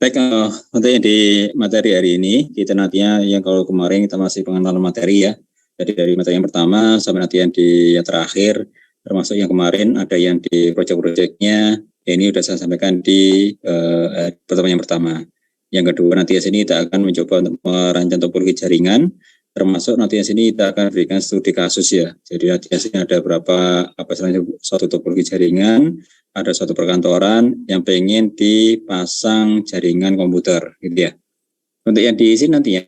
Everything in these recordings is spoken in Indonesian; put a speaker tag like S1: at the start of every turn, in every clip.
S1: Baik, untuk yang di materi hari ini, kita nantinya yang kalau kemarin kita masih pengenalan materi ya. Jadi dari materi yang pertama sampai nanti yang di yang terakhir, termasuk yang kemarin ada yang di project-projectnya, ya ini sudah saya sampaikan di pertemuan yang pertama. Yang kedua nanti di sini kita akan mencoba untuk merancang topologi jaringan, termasuk nanti di sini kita akan berikan studi kasus ya. Jadi nanti di sini ada berapa suatu topologi jaringan, ada suatu perkantoran yang pengen dipasang jaringan komputer gitu ya. Untuk yang di sini nantinya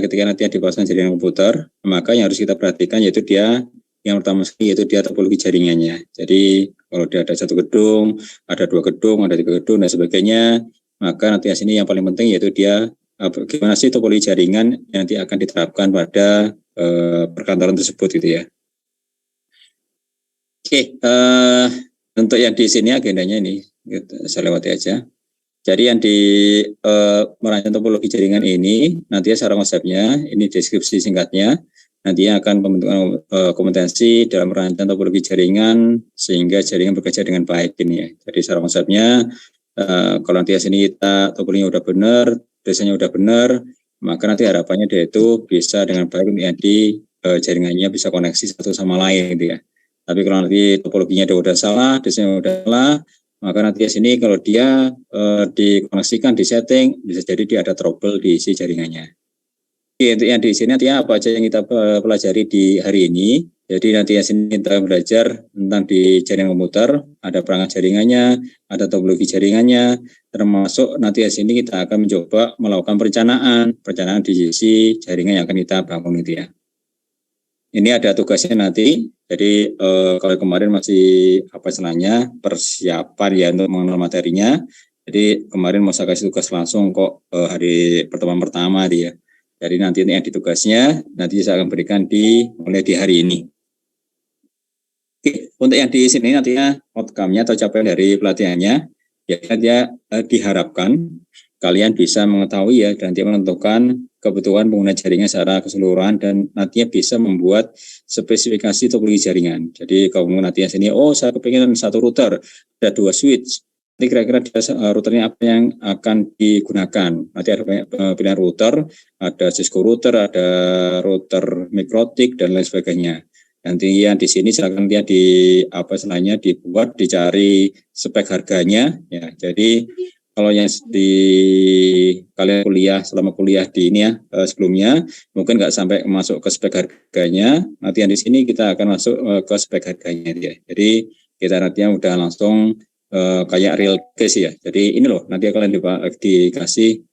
S1: ketika nanti dipasang jaringan komputer, maka yang harus kita perhatikan yaitu dia yang pertama sekali yaitu dia topologi jaringannya. Jadi kalau dia ada satu gedung, ada dua gedung, ada tiga gedung dan sebagainya, maka nanti di sini yang paling penting yaitu dia bagaimana sih topologi jaringan yang nanti akan diterapkan pada perkantoran tersebut gitu ya. Oke, untuk yang di sini agendanya ini saya lewati aja. Jadi yang di merancang topologi jaringan ini nantinya secara konsepnya ini deskripsi singkatnya. Nantinya akan pembentukan kompetensi dalam merancang topologi jaringan sehingga jaringan bekerja dengan baik ini ya. Jadi secara konsepnya kalau nanti sini kita topologinya udah benar, desainnya udah benar, maka nanti harapannya dia itu bisa dengan baik di jaringannya bisa koneksi satu sama lain gitu ya. Tapi kalau nanti topologinya udah salah, desainnya udah salah, maka nanti di sini kalau dia dikoneksikan di setting, bisa jadi dia ada trouble di isi jaringannya. Oke, untuk yang di sini nantinya apa aja yang kita pelajari di hari ini. Jadi nanti di sini kita belajar tentang di jaringan komputer, ada perangkat jaringannya, ada topologi jaringannya, termasuk nanti di sini kita akan mencoba melakukan perencanaan di sisi jaringan yang akan kita bangun gitu ya. Ini ada tugasnya nanti. Jadi kalau kemarin masih persiapan ya untuk mengenal materinya. Jadi kemarin mau saya kasih tugas langsung kok hari pertemuan pertama dia. Jadi nanti yang di tugasnya nanti saya akan berikan mulai di hari ini. Oke, untuk yang di sini nantinya outcome-nya atau capaian dari pelatihannya ya dia diharapkan kalian bisa mengetahui ya dan dia menentukan kebutuhan pengguna jaringan secara keseluruhan dan nantinya bisa membuat spesifikasi topologi jaringan. Jadi kalau nantinya sini, saya kepingin satu router, ada dua switch. Nanti kira-kira routernya apa yang akan digunakan. Nanti ada pilihan router, ada Cisco router, ada router Mikrotik dan lain sebagainya. Nanti yang di sini silakan dia dibuat, dicari spek harganya ya. Jadi kalau yang di kalian selama kuliah di ini ya sebelumnya mungkin nggak sampai masuk ke spek harganya, nanti yang di sini kita akan masuk ke spek harganya ya. Jadi kita nantinya udah langsung kayak real case ya. Jadi ini loh nanti kalian dikasih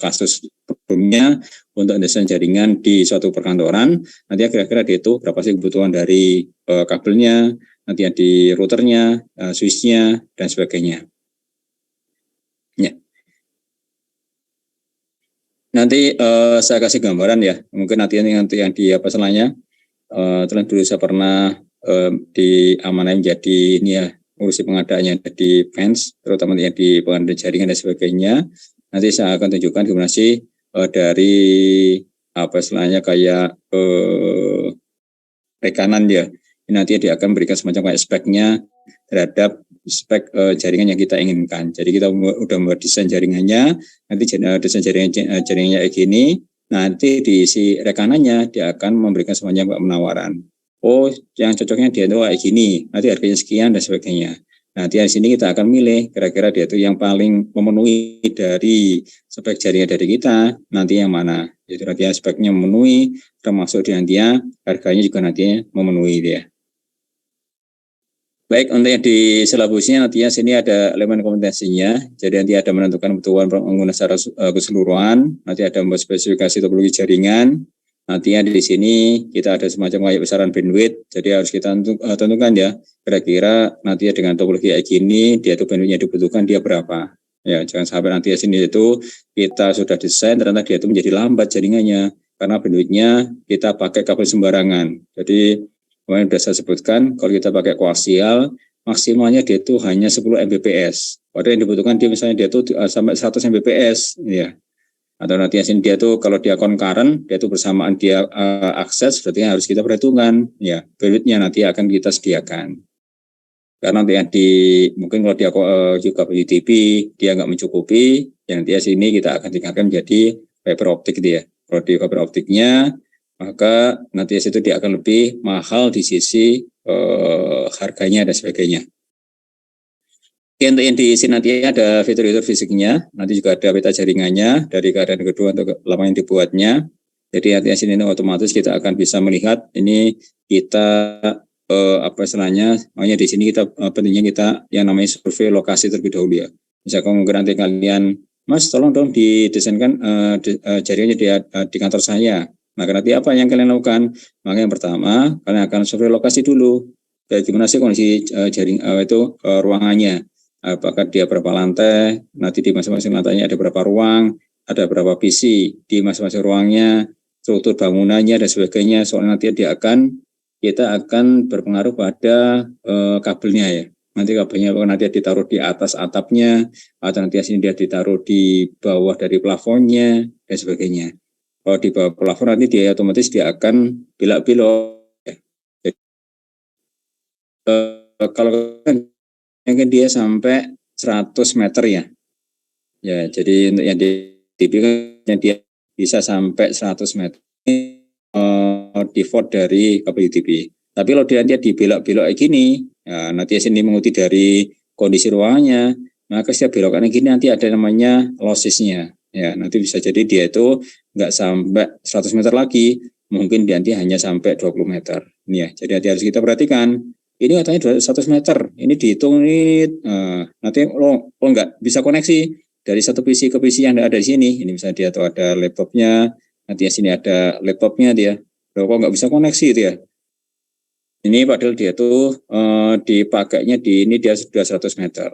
S1: kasus problemnya untuk desain jaringan di suatu perkantoran. Nanti kira-kira itu berapa sih kebutuhan dari kabelnya, nanti di routernya, switchnya dan sebagainya. Ya. Nanti saya kasih gambaran ya. Mungkin nanti yang di telah dulu saya pernah diamanahin menjadi ini ya ngurusi pengadaannya di fans, terutama yang di pengadaan jaringan dan sebagainya. Nanti saya akan tunjukkan gimana sih dari kayak rekanan ya. Nanti dia akan berikan semacam kayak speknya terhadap spek jaringan yang kita inginkan. Jadi kita udah membuat desain jaringannya, nanti desain jaringannya kayak gini, nanti diisi rekanannya dia akan memberikan semacam penawaran. Yang cocoknya dia itu kayak gini, nanti harganya sekian dan sebagainya. Nanti di sini kita akan milih kira-kira dia itu yang paling memenuhi dari spek jaringan dari kita, nanti yang mana. Jadi nantinya speknya memenuhi, termasuk di nantinya harganya juga nantinya memenuhi dia. Baik, untuk yang di silabusnya nantinya sini ada elemen kompetensinya. Jadi nanti ada menentukan kebutuhan pengguna secara keseluruhan, nanti ada membuat spesifikasi topologi jaringan. Nantinya di sini kita ada semacam kayak besaran bandwidth. Jadi harus kita tentukan ya, kira-kira nantinya dengan topologi kayak gini, dia itu bandwidthnya dibutuhkan dia berapa. Ya, jangan sampai nanti di sini itu kita sudah desain ternyata dia itu menjadi lambat jaringannya karena bandwidthnya kita pakai kabel sembarangan. Jadi kemarin sudah saya sebutkan, kalau kita pakai koaksial, maksimalnya dia itu hanya 10 Mbps. Padahal yang dibutuhkan misalnya dia itu sampai 100 Mbps, ya. Atau nanti dia itu kalau dia concurrent, dia itu bersamaan dia akses, berarti harus kita perhitungkan, ya. Bandwidth-nya nanti akan kita sediakan. Karena nanti yang mungkin kalau dia juga UTP dia nggak mencukupi, yang dia sini kita akan tingkatkan menjadi fiber optik gitu ya. Kalau di fiber optiknya maka nanti situ dia akan lebih mahal di sisi harganya dan sebagainya. Untuk yang di sini nanti ada fitur-fitur fisiknya, nanti juga ada peta jaringannya dari keadaan kedua untuk lama yang dibuatnya. Jadi nanti sini otomatis kita akan bisa melihat ini kita apa istilahnya, makanya di sini kita pentingnya kita yang namanya survei lokasi terlebih dahulu ya. Misalkan mungkin nanti kalian, Mas tolong dong didesainkan jaringannya di kantor saya. Maka nanti apa yang kalian lakukan? Maka yang pertama kalian akan survei lokasi dulu. Kayak gimana sih kondisi jaring ruangannya? Apakah dia berapa lantai? Nanti di masing-masing lantainya ada berapa ruang? Ada berapa PC di masing-masing ruangnya? Struktur bangunannya dan sebagainya. Soalnya nanti kita akan berpengaruh pada kabelnya ya. Nanti kabelnya nanti ditaruh di atas atapnya, atau nanti sini dia ditaruh di bawah dari plafonnya dan sebagainya. Kalau di bawah plafon nanti dia otomatis dia akan belok-belok. Kalau mungkin dia sampai 100 meter ya. Ya, jadi untuk yang di TV kan dia bisa sampai 100 meter. Default dari kabel UTP. Tapi kalau dia dibelok-belok kayak gini, ya, nanti sini mengikuti dari kondisi ruangannya, maka setiap belokannya gini nanti ada namanya lossesnya. Ya, nanti bisa jadi dia itu nggak sampai 100 meter lagi, mungkin nanti hanya sampai 20 meter. Ini ya, jadi nanti harus kita perhatikan. Ini katanya 100 meter, ini dihitung ini, nanti lo nggak bisa koneksi dari satu PC ke PC yang ada di sini. Ini misalnya dia tuh ada laptopnya, nanti di sini ada laptopnya dia, loh kok nggak bisa koneksi itu ya. Ini padahal dia tuh dipakainya di ini dia sudah 100 meter.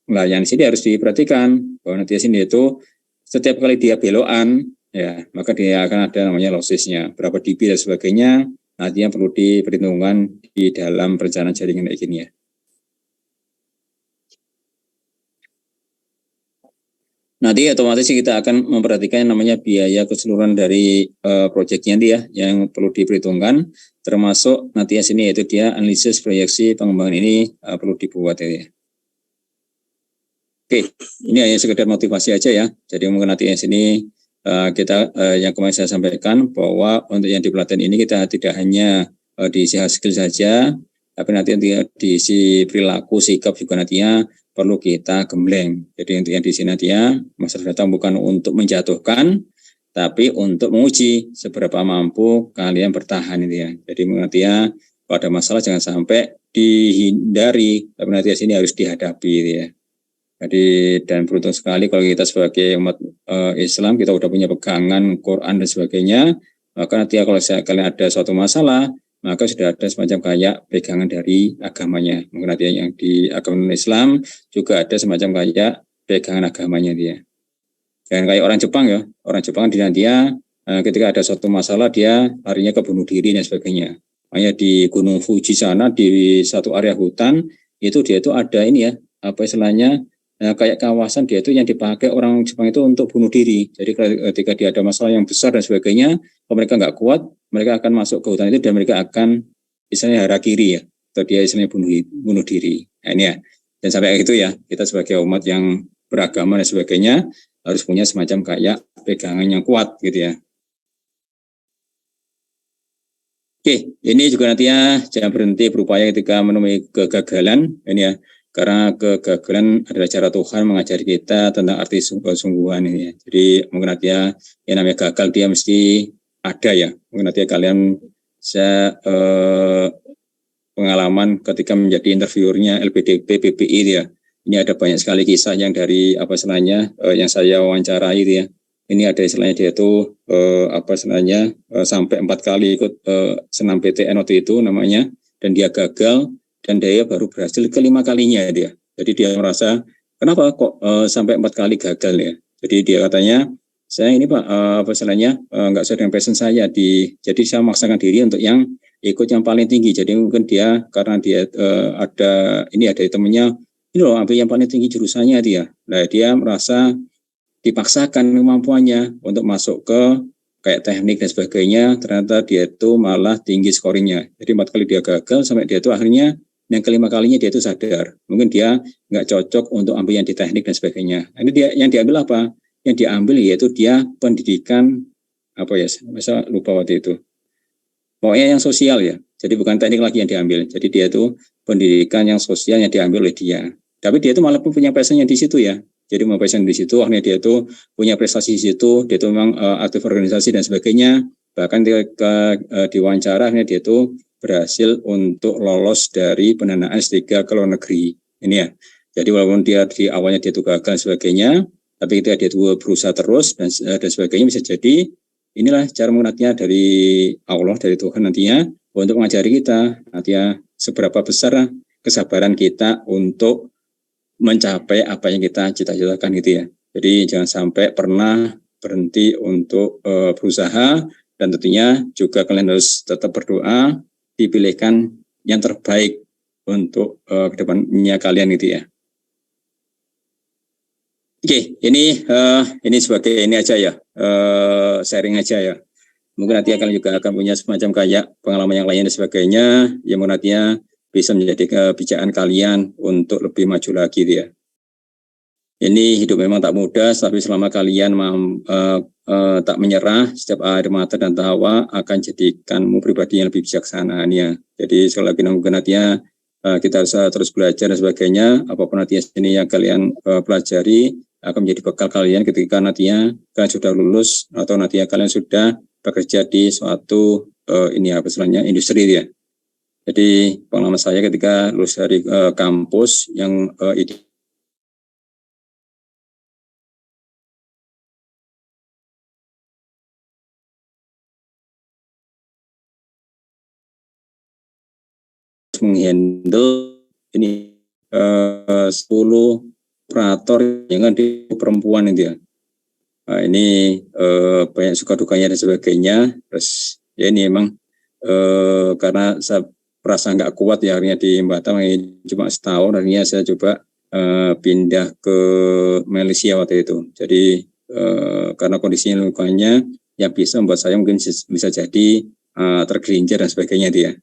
S1: Nah yang di sini harus diperhatikan bahwa nanti di sini itu setiap kali dia belokan, ya maka dia akan ada namanya lossesnya, berapa dB dan sebagainya. Nantinya perlu diperhitungkan di dalam perencanaan jaringan kayak gini ya. Nanti otomatis kita akan memperhatikan namanya biaya keseluruhan dari proyeknya nanti ya, yang perlu diperhitungkan, termasuk nanti ya sini yaitu dia analisis proyeksi pengembangan ini perlu dibuat ya. Oke, ini hanya sekedar motivasi aja ya. Jadi mungkin nanti ya sini kita yang kemarin saya sampaikan bahwa untuk yang di pelatihan ini kita tidak hanya diisi skill saja, tapi nanti diisi perilaku, sikap juga nantinya perlu kita gembleng. Jadi untuk yang di sini nantinya master datang bukan untuk menjatuhkan, tapi untuk menguji seberapa mampu kalian bertahan ini ya. Jadi nantinya kalau ada masalah jangan sampai dihindari, tapi nanti sini harus dihadapi ya. Jadi dan beruntung sekali kalau kita sebagai umat Islam kita udah punya pegangan Quran dan sebagainya, maka nanti kalau kalian ada suatu masalah maka sudah ada semacam kayak pegangan dari agamanya. Mungkin nanti yang di agama Islam juga ada semacam kayak pegangan agamanya dia. Dan kayak orang Jepang ya, orang Jepang di dia ketika ada suatu masalah dia larinya ke bunuh diri dan sebagainya. Makanya di Gunung Fuji sana di satu area hutan itu dia itu ada ini ya, apa istilahnya? Kayak kawasan dia itu yang dipakai orang Jepang itu untuk bunuh diri. Jadi ketika dia ada masalah yang besar dan sebagainya, kalau mereka nggak kuat, mereka akan masuk ke hutan itu dan mereka akan istilahnya harakiri ya, atau dia istilahnya bunuh diri. Nah ini ya, dan sampai gitu ya, kita sebagai umat yang beragama dan sebagainya harus punya semacam kayak pegangan yang kuat gitu ya. Oke, ini juga nantinya jangan berhenti berupaya ketika menemui kegagalan ini ya. Karena kegagalan adalah cara Tuhan mengajari kita tentang arti sungguh-sungguhan ini ya. Jadi mungkin nantinya yang namanya gagal dia mesti ada ya. Mungkin nantinya kalian bisa pengalaman ketika menjadi interviewernya LPDP PPI ya. Ini ada banyak sekali kisah yang dari apa istilahnya yang saya wawancarai itu ya. Ini ada istilahnya dia itu apa istilahnya sampai 4 kali ikut senam PTN waktu itu namanya, dan dia gagal. Dan dia baru berhasil ke-5 kalinya dia. Jadi dia merasa kenapa kok sampai 4 kali gagal ya. Jadi dia katanya saya ini Pak apa istilahnya nggak sesuai dengan passion saya jadi saya memaksakan diri untuk yang ikut yang paling tinggi. Jadi mungkin dia karena dia ada temennya ini loh ambil yang paling tinggi jurusannya dia. Nah dia merasa dipaksakan kemampuannya untuk masuk ke kayak teknik dan sebagainya, ternyata dia itu malah tinggi scoringnya. Jadi 4 kali dia gagal sampai dia itu akhirnya yang kelima kalinya dia itu sadar, mungkin dia nggak cocok untuk ambil yang di teknik dan sebagainya. Ini dia yang diambil apa? Yang diambil yaitu dia pendidikan apa ya? Masa lupa waktu itu. Pokoknya yang sosial ya. Jadi bukan teknik lagi yang diambil. Jadi dia itu pendidikan yang sosial yang diambil oleh dia. Tapi dia itu malah punya passionnya di situ ya. Jadi mau passion di situ, akhirnya dia itu punya prestasi di situ. Dia itu memang aktif organisasi dan sebagainya. Bahkan di wawancara akhirnya dia itu berhasil untuk lolos dari pendanaan S3 ke luar negeri. Ini ya. Jadi walaupun dia di awalnya dia itu gagal dan sebagainya, tapi ketika dia itu berusaha terus dan sebagainya, bisa jadi inilah cara menggunakannya dari Allah, dari Tuhan nantinya untuk mengajari kita nantinya seberapa besar kesabaran kita untuk mencapai apa yang kita cita-citakan gitu ya. Jadi jangan sampai pernah berhenti untuk berusaha, dan tentunya juga kalian harus tetap berdoa dipilihkan yang terbaik untuk kedepannya kalian gitu ya. Oke, ini sebagai ini aja ya, sharing aja ya. Mungkin nanti kalian juga akan punya semacam kayak pengalaman yang lain dan sebagainya, yang nantinya bisa menjadi kebijakan kalian untuk lebih maju lagi ya. Ini hidup memang tak mudah, tapi selama kalian tak menyerah, setiap air mata dan tawa akan jadikanmu pribadi yang lebih bijaksana ya. Jadi sekali lagi mungkin nantinya kita harus terus belajar dan sebagainya. Apapun nantinya ini yang kalian pelajari akan menjadi bekal kalian ketika nantinya kalian sudah lulus atau nantinya kalian sudah bekerja di suatu ini apa istilahnya industri ya. Jadi pengalaman saya ketika lulus dari kampus yang menghandle ini 10 operator yang di perempuan itu ya. Nah, ini banyak suka dukanya dan sebagainya. Terus ya ini emang karena saya merasa nggak kuat ya akhirnya di Batam cuma setahun, akhirnya saya coba pindah ke Malaysia waktu itu. Jadi karena kondisinya lingkungannya yang bisa membuat saya mungkin bisa jadi tergelincir dan sebagainya dia.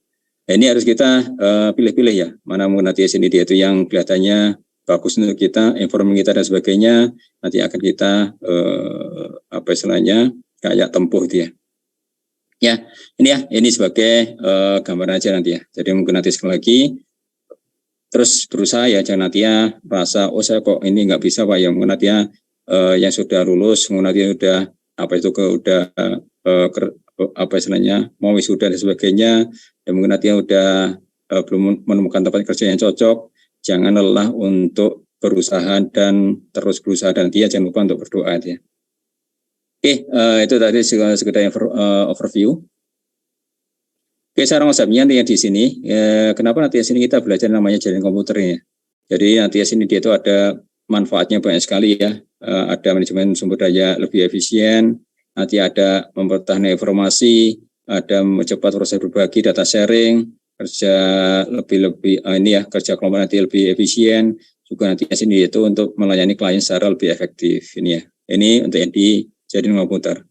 S1: Nah, ini harus kita pilih-pilih ya, mana mungkin nanti sini dia itu yang kelihatannya bagus untuk kita, informan kita dan sebagainya, nanti akan kita apa istilahnya kayak tempuh dia. Ya, ini sebagai gambaran aja nanti ya. Jadi mungkin nanti sekali lagi terus berusaha ya, jangan nanti ya merasa oh saya kok ini nggak bisa Pak ya, mungkin nanti ya yang sudah lulus, mungkin nanti udah apa itu udah apa istilahnya mau wisuda dan sebagainya, dan mungkin nanti udah belum menemukan tempat kerja yang cocok. Jangan lelah untuk berusaha dan terus berusaha, dan dia jangan lupa untuk berdoa ya. Oke, itu tadi sekedar overview. Oke, sekarang konsepnya nanti di sini. Kenapa nanti di sini kita belajar namanya jaringan komputer ya. Jadi nanti di sini dia itu ada manfaatnya banyak sekali ya. Ada manajemen sumber daya lebih efisien, nanti ada mempertahankan informasi, ada mempercepat proses berbagi data sharing, kerja lebih ini ya, kerja kelompok nanti lebih efisien, juga nanti sini itu untuk melayani klien secara lebih efektif ini ya. Ini untuk yang di jaringan komputer.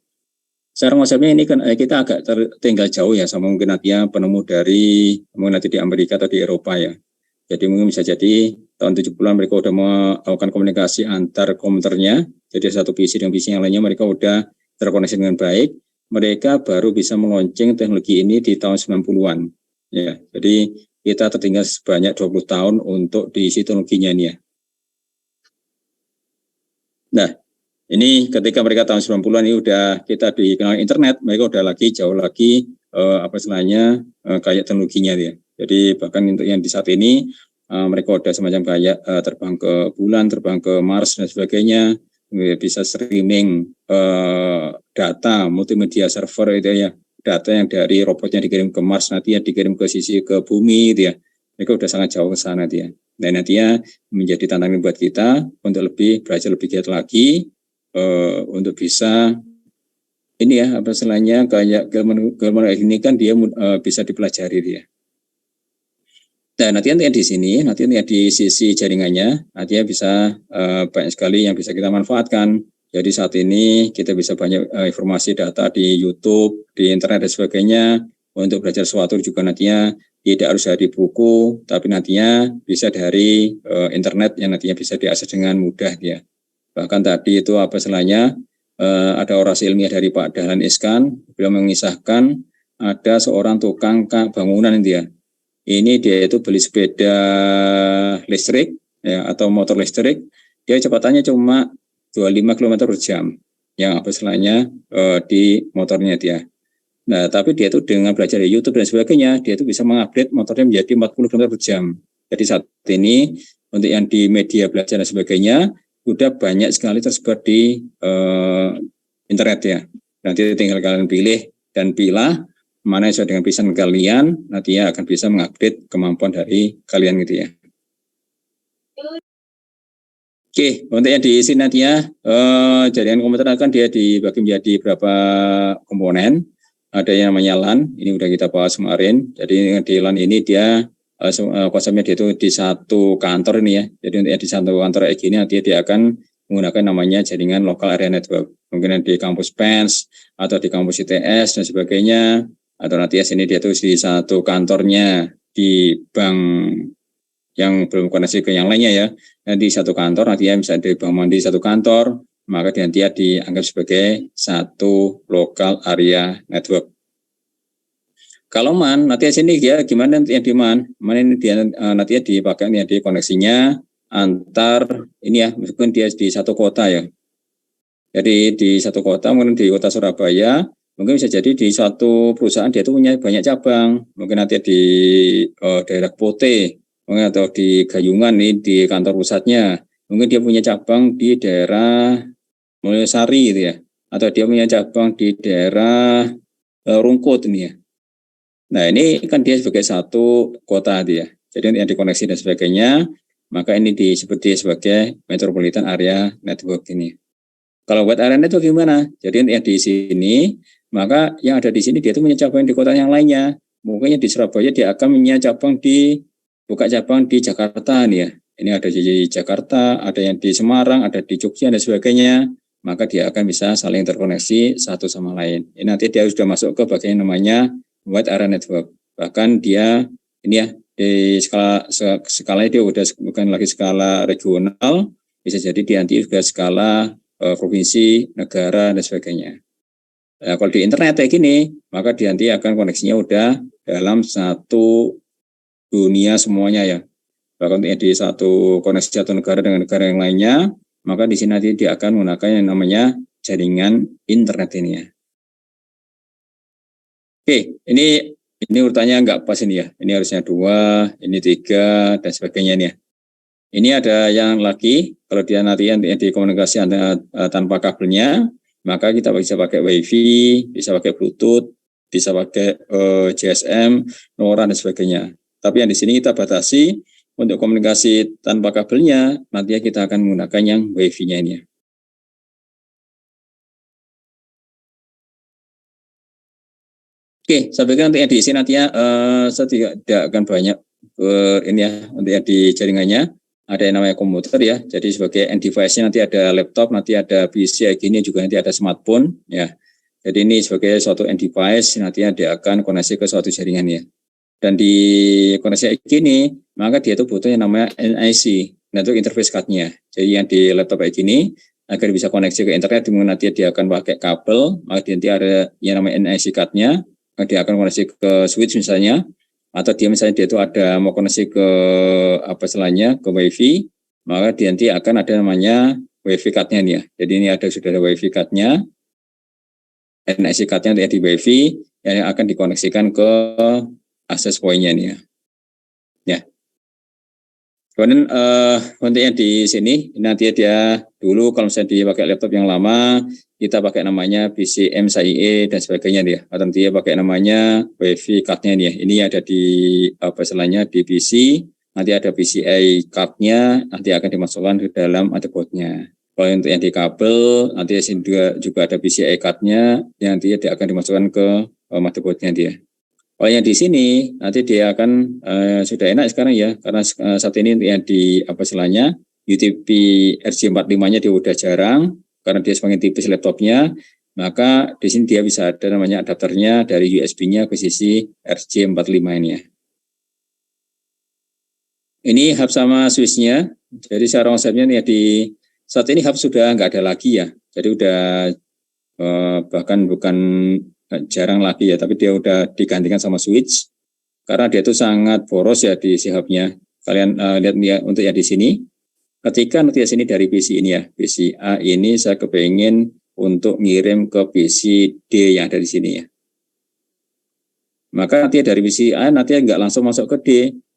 S1: Secara konsepnya ini kan kita agak tertinggal jauh ya sama mungkin nantinya penemu dari mungkin nanti di Amerika atau di Eropa ya. Jadi mungkin bisa jadi tahun 70-an mereka udah melakukan komunikasi antar komputernya. Jadi satu PC dengan PC yang lainnya mereka udah terkoneksi dengan baik. Mereka baru bisa meluncing teknologi ini di tahun 90-an. Ya, jadi kita tertinggal sebanyak 20 tahun untuk diisi teknologinya ini ya. Nah, ini ketika mereka tahun 90-an ini udah kita dikenal internet, mereka udah lagi jauh lagi apa istilahnya kayak teknologinya ya. Jadi bahkan untuk yang di saat ini mereka udah semacam kayak terbang ke bulan, terbang ke Mars dan sebagainya, bisa streaming data multimedia server itu ya. Data yang dari robotnya dikirim ke Mars nantinya dikirim ke sisi ke bumi gitu ya. Mereka udah sangat jauh ke sana dia. Dan nantinya menjadi tantangan buat kita untuk lebih belajar lebih giat lagi untuk bisa ini ya apa istilahnya kayak gambar ini kan dia bisa dipelajari dia. Dan nanti di sini nanti di sisi jaringannya nantinya bisa banyak sekali yang bisa kita manfaatkan. Jadi saat ini kita bisa banyak informasi data di YouTube, di internet dan sebagainya. Untuk belajar sesuatu juga nantinya tidak harus dari buku, tapi nantinya bisa dari internet yang nantinya bisa diakses dengan mudah dia. Bahkan tadi itu apa istilahnya, ada orasi ilmiah dari Pak Dahlan Iskan, beliau mengisahkan ada seorang tukang bangunan dia. Ini dia itu beli sepeda listrik ya, atau motor listrik, dia kecepatannya cuma 25 km per jam yang apa istilahnya di motornya dia. Nah, tapi dia itu dengan belajar di YouTube dan sebagainya, dia itu bisa mengupdate motornya menjadi 40 km per jam. Jadi saat ini untuk yang di media belajar dan sebagainya sudah banyak sekali tersebar di internet ya. Nanti tinggal kalian pilih dan pilah mana yang sesuai dengan pilihan kalian, nantinya akan bisa mengupdate kemampuan dari kalian gitu ya. Oke, untuk yang di sini nantinya jaringan komputer akan dia dibagi menjadi beberapa komponen. Ada yang namanya LAN, ini udah kita bahas kemarin. Jadi di LAN ini dia konsepnya dia itu di satu kantor ini ya. Jadi untuk di satu kantor kayak gini nanti dia akan menggunakan namanya jaringan local area network. Mungkin di kampus PENS atau di kampus ITS dan sebagainya. Atau nanti sini dia itu di satu kantornya di bank yang belum koneksi ke yang lainnya ya. Nanti satu kantor nanti bisa di Bank Mandiri satu kantor, maka nanti dianggap sebagai satu local area network. Kalau MAN, nanti sini dia gimana yang di MAN? MAN ini dia nanti dipakai yang di koneksinya antar ini ya, meskipun dia di satu kota ya. Jadi di satu kota, mungkin di kota Surabaya, mungkin bisa jadi di suatu perusahaan dia itu punya banyak cabang. Mungkin nanti di daerah Pote, mungkin atau di Gayungan nih di kantor pusatnya. Mungkin dia punya cabang di daerah Mulyasari gitu ya. Atau dia punya cabang di daerah Rungkut ini ya. Nah ini kan dia sebagai satu kota dia. Jadi yang dikoneksi dan sebagainya, maka ini disebut dia sebagai Metropolitan Area Network ini. Kalau buat area network gimana? Jadi yang di sini, maka yang ada di sini dia itu punya cabang di kota yang lainnya. Mungkin di Surabaya dia akan punya cabang buka cabang di Jakarta nih ya. Ini ada di Jakarta, ada yang di Semarang, ada di Jogja dan sebagainya. Maka dia akan bisa saling terkoneksi satu sama lain. Ini nanti dia sudah masuk ke bagian namanya wide area network. Bahkan dia ini ya di skalanya dia udah bukan lagi skala regional, bisa jadi dia nanti juga skala provinsi, negara dan sebagainya. Nah, kalau di internet kayak gini, maka dia nanti akan koneksinya udah dalam satu dunia semuanya ya. Bahkan di satu koneksi satu negara dengan negara yang lainnya, maka di sini nanti dia akan menggunakan yang namanya jaringan internet ini ya. Oke, ini urutannya nggak pas ini ya. Ini harusnya 2, ini 3 dan sebagainya nih ya. Ini ada yang lagi, kalau dia nanti yang di komunikasi tanpa kabelnya, maka kita bisa pakai WiFi, bisa pakai Bluetooth, bisa pakai GSM, LoRa dan sebagainya. Tapi yang di sini kita batasi untuk komunikasi tanpa kabelnya, nantinya kita akan menggunakan yang WiFi-nya ini. Oke, saya pikir nanti yang di sini nantinya saya tidak akan banyak ini ya untuk yang di jaringannya. Ada yang namanya komputer ya, jadi sebagai end device-nya nanti ada laptop, nanti ada PC kayak gini, juga nanti ada smartphone ya. Jadi ini sebagai suatu end device, nantinya dia akan koneksi ke suatu jaringan ya. Dan di koneksi kayak gini, maka dia itu butuh yang namanya NIC, Network Interface Card-nya. Jadi yang di laptop kayak gini, agar bisa koneksi ke internet, dimana nanti dia akan pakai kabel, maka nanti ada yang namanya NIC card-nya, maka dia akan koneksi ke switch misalnya, atau dia misalnya dia itu ada mau koneksi ke apa istilahnya ke WiFi, maka dia nanti akan ada namanya WiFi card-nya nih ya. Jadi ini sudah ada WiFi card-nya, NIC card-nya di WiFi yang akan dikoneksikan ke akses point-nya nih ya. Ya. Kemudian untuk yang di sini nanti dia dulu kalau misalnya dipakai laptop yang lama, kita pakai namanya PCM SAIE dan sebagainya dia. Atau nanti dia pakai namanya WiFi card-nya nih. Ini ada di apa istilahnya di PC, nanti ada PCI card-nya, nanti akan dimasukkan ke dalam motherboard-nya. Kalau untuk yang di kabel, nanti sini juga ada PCI card-nya, yang nanti dia akan dimasukkan ke motherboard-nya dia. Kalau yang di sini nanti dia akan sudah enak sekarang ya, karena saat ini yang di apa istilahnya UTP RJ45-nya dia udah jarang karena dia semakin tipis laptopnya, maka di sini dia bisa ada namanya adapternya dari USB-nya ke sisi RJ45 ini ya. Ini hub sama switch-nya. Jadi secara konsepnya nih di saat ini hub sudah nggak ada lagi ya. Jadi udah bahkan bukan jarang lagi ya, tapi dia udah digantikan sama switch karena dia itu sangat boros ya di si hubnya. Kalian lihat ya untuk yang di sini. Ketika nanti sini dari PC ini ya, PC A ini saya kepengen untuk ngirim ke PC D yang ada di sini ya. Maka nanti dari PC A nanti nggak langsung masuk ke D,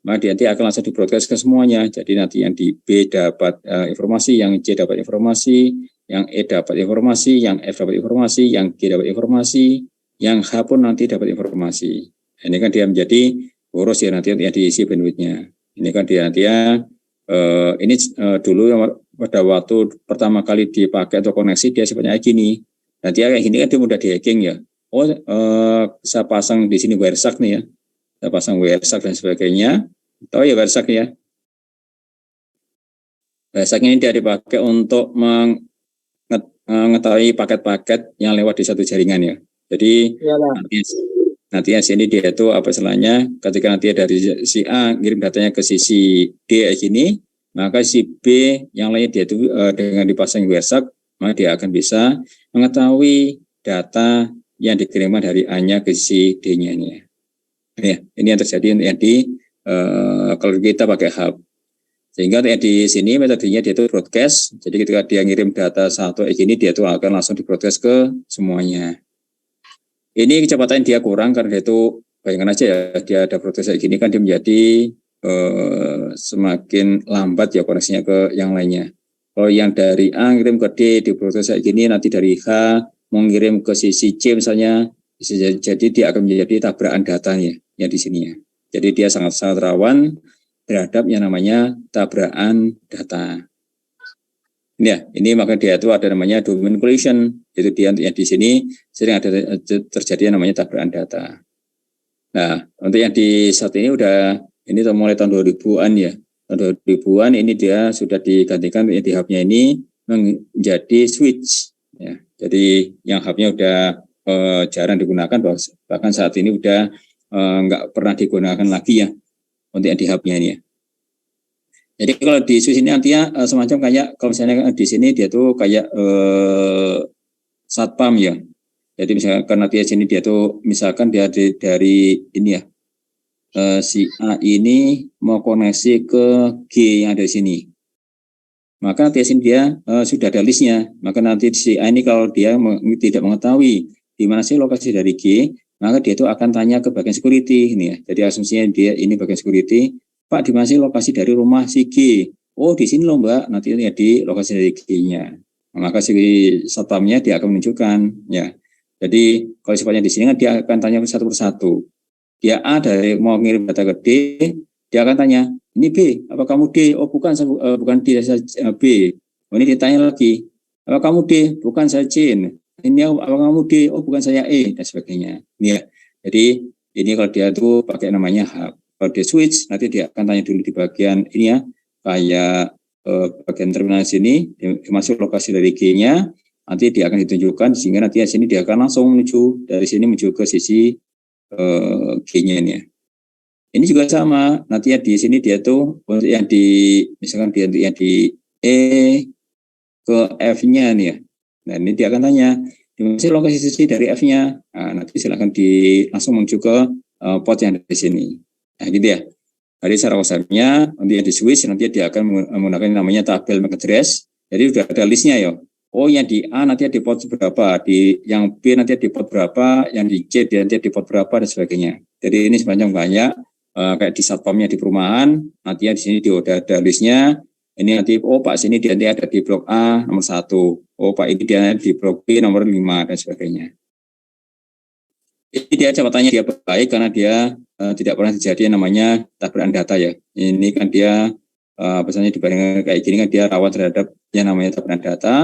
S1: maka nanti akan langsung di-broadcast ke semuanya. Jadi nanti yang di B dapat informasi, yang C dapat informasi, yang E dapat informasi, yang F dapat informasi, yang G dapat informasi, yang H pun nanti dapat informasi. Ini kan dia menjadi boros ya nanti yang diisi bandwidth-nya. Ini kan dia nanti ya. Ini dulu pada waktu pertama kali dipakai atau koneksi dia sifatnya kayak gini. Nanti kayak gini kan dia mudah di-hacking ya. Saya pasang di sini Wireshark nih ya. Saya pasang Wireshark dan sebagainya. Tahu ya Wireshark ya. Wireshark ini dia dipakai untuk mengetahui paket-paket yang lewat di satu jaringan ya. Jadi nanti sini dia itu apa istilahnya, ketika nanti dari si A ngirim datanya ke sisi D kayak gini, maka si B yang lainnya dia itu dengan dipasang Wireshark, maka dia akan bisa mengetahui data yang dikirimkan dari A-nya ke sisi D-nya ini. Ya, ini yang terjadi yang di kalau kita pakai hub. Sehingga di sini metodenya dia itu broadcast. Jadi ketika dia ngirim data satu kayak gini, dia itu akan langsung di-broadcast ke semuanya. Ini kecepatan dia kurang karena dia itu bayangkan aja ya, dia ada broadcast kayak gini kan dia menjadi semakin lambat ya koneksinya ke yang lainnya. Kalau yang dari A ngirim ke D di broadcast kayak gini, nanti dari H mau ngirim ke sisi C misalnya, jadi dia akan menjadi tabrakan datanya yang di sini ya. Jadi dia sangat-sangat rawan terhadap yang namanya tabrakan data. Ya, ini maka dia itu ada namanya domain collision. Itu dia yang di sini sering ada terjadi yang namanya tabrakan data. Nah, untuk yang di saat ini udah ini mulai tahun 2000-an ya. Tahun 2000-an ini dia sudah digantikan di hubnya ini menjadi switch ya. Jadi yang hubnya udah jarang digunakan, bahkan saat ini udah nggak pernah digunakan lagi ya untuk yang di hubnya ini ya. Jadi kalau di switch ini nantinya semacam kayak kalau misalnya di sini dia tuh kayak satpam ya. Jadi misalkan karena dia sini dia tuh misalkan dia dari ini ya si A ini mau koneksi ke G yang ada di sini. Maka nanti sini dia sudah ada listnya. Maka nanti si A ini kalau dia tidak mengetahui di mana sih lokasi dari G, maka dia itu akan tanya ke bagian security ini ya. Jadi asumsinya dia ini bagian security. Pak, di mana sih lokasi dari rumah si G? Oh, di sini loh Mbak, nanti ya di lokasi dari G-nya. Maka si satpamnya dia akan menunjukkan ya. Jadi kalau sifatnya di sini kan dia akan tanya satu persatu. Dia A dari mau ngirim data ke D, dia akan tanya, ini B, apa kamu D? Oh bukan, bukan D, saya B. Oh, ini ditanya lagi, apa kamu D? Bukan saya C. Ini apa kamu D? Oh bukan saya E, dan sebagainya. Ini ya. Jadi ini kalau dia itu pakai namanya hub. Kalau dia switch, nanti dia akan tanya dulu di bagian ini ya, kayak bagian terminal sini, masuk lokasi dari G-nya, nanti dia akan ditunjukkan, sehingga nanti di sini dia akan langsung menuju, dari sini menuju ke sisi G-nya ini ya. Ini juga sama, nanti ya di sini dia tuh, untuk yang di, misalkan dia untuk yang di E ke F-nya nih ya. Nah ini dia akan tanya, di mana sih lokasi sisi dari F-nya? Nah, nanti silakan langsung menuju ke port yang ada di sini. Nah gitu ya. Jadi secara konsepnya nanti di switch nanti dia akan menggunakan namanya tabel MAC address. Jadi sudah ada listnya ya. Oh yang di A nanti di port berapa, di yang B nanti di port berapa, yang di C nanti di port berapa dan sebagainya. Jadi ini sepanjang banyak kayak di satpamnya di perumahan. Nanti di sini sudah ada listnya. Ini nanti oh Pak sini dia nanti ada di blok A nomor 1. Oh Pak ini dia di blok B nomor 5 dan sebagainya. Jadi dia jabatannya dia baik karena dia tidak pernah terjadi yang namanya tabrakan data ya. Ini kan dia misalnya dibandingkan kayak gini kan dia rawan terhadap yang namanya tabrakan data.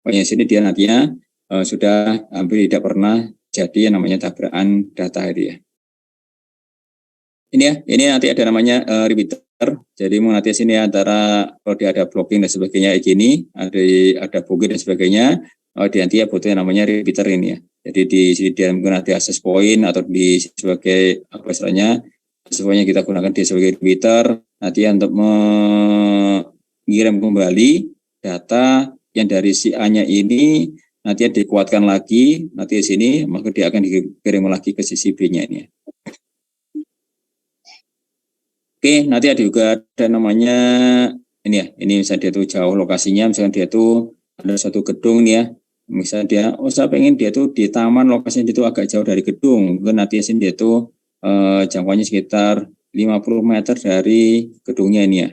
S1: Pokoknya sini dia nantinya sudah hampir tidak pernah jadi yang namanya tabrakan data itu ya. Ini ya, ini nanti ada namanya repeater. Jadi mau nanti sini antara kalau dia ada blocking dan sebagainya kayak gini, ada buggy dan sebagainya, nanti ya butuh yang namanya repeater ini ya. Jadi di sini dia menggunakan access point atau di sebagai apa istilahnya, semuanya kita gunakan dia sebagai repeater. nanti untuk mengirim kembali data yang dari si A-nya ini nanti dikuatkan lagi nanti di sini, maka dia akan dikirim lagi ke sisi B-nya ini. Oke, nanti ada juga ada namanya ini ya, ini misalnya dia tuh jauh lokasinya, misalnya dia tuh ada satu gedung nih ya, misalnya dia, saya pengen dia tuh di taman, lokasinya itu agak jauh dari gedung, mungkin nanti sini dia tuh jangkauannya sekitar 50 meter dari gedungnya ini ya.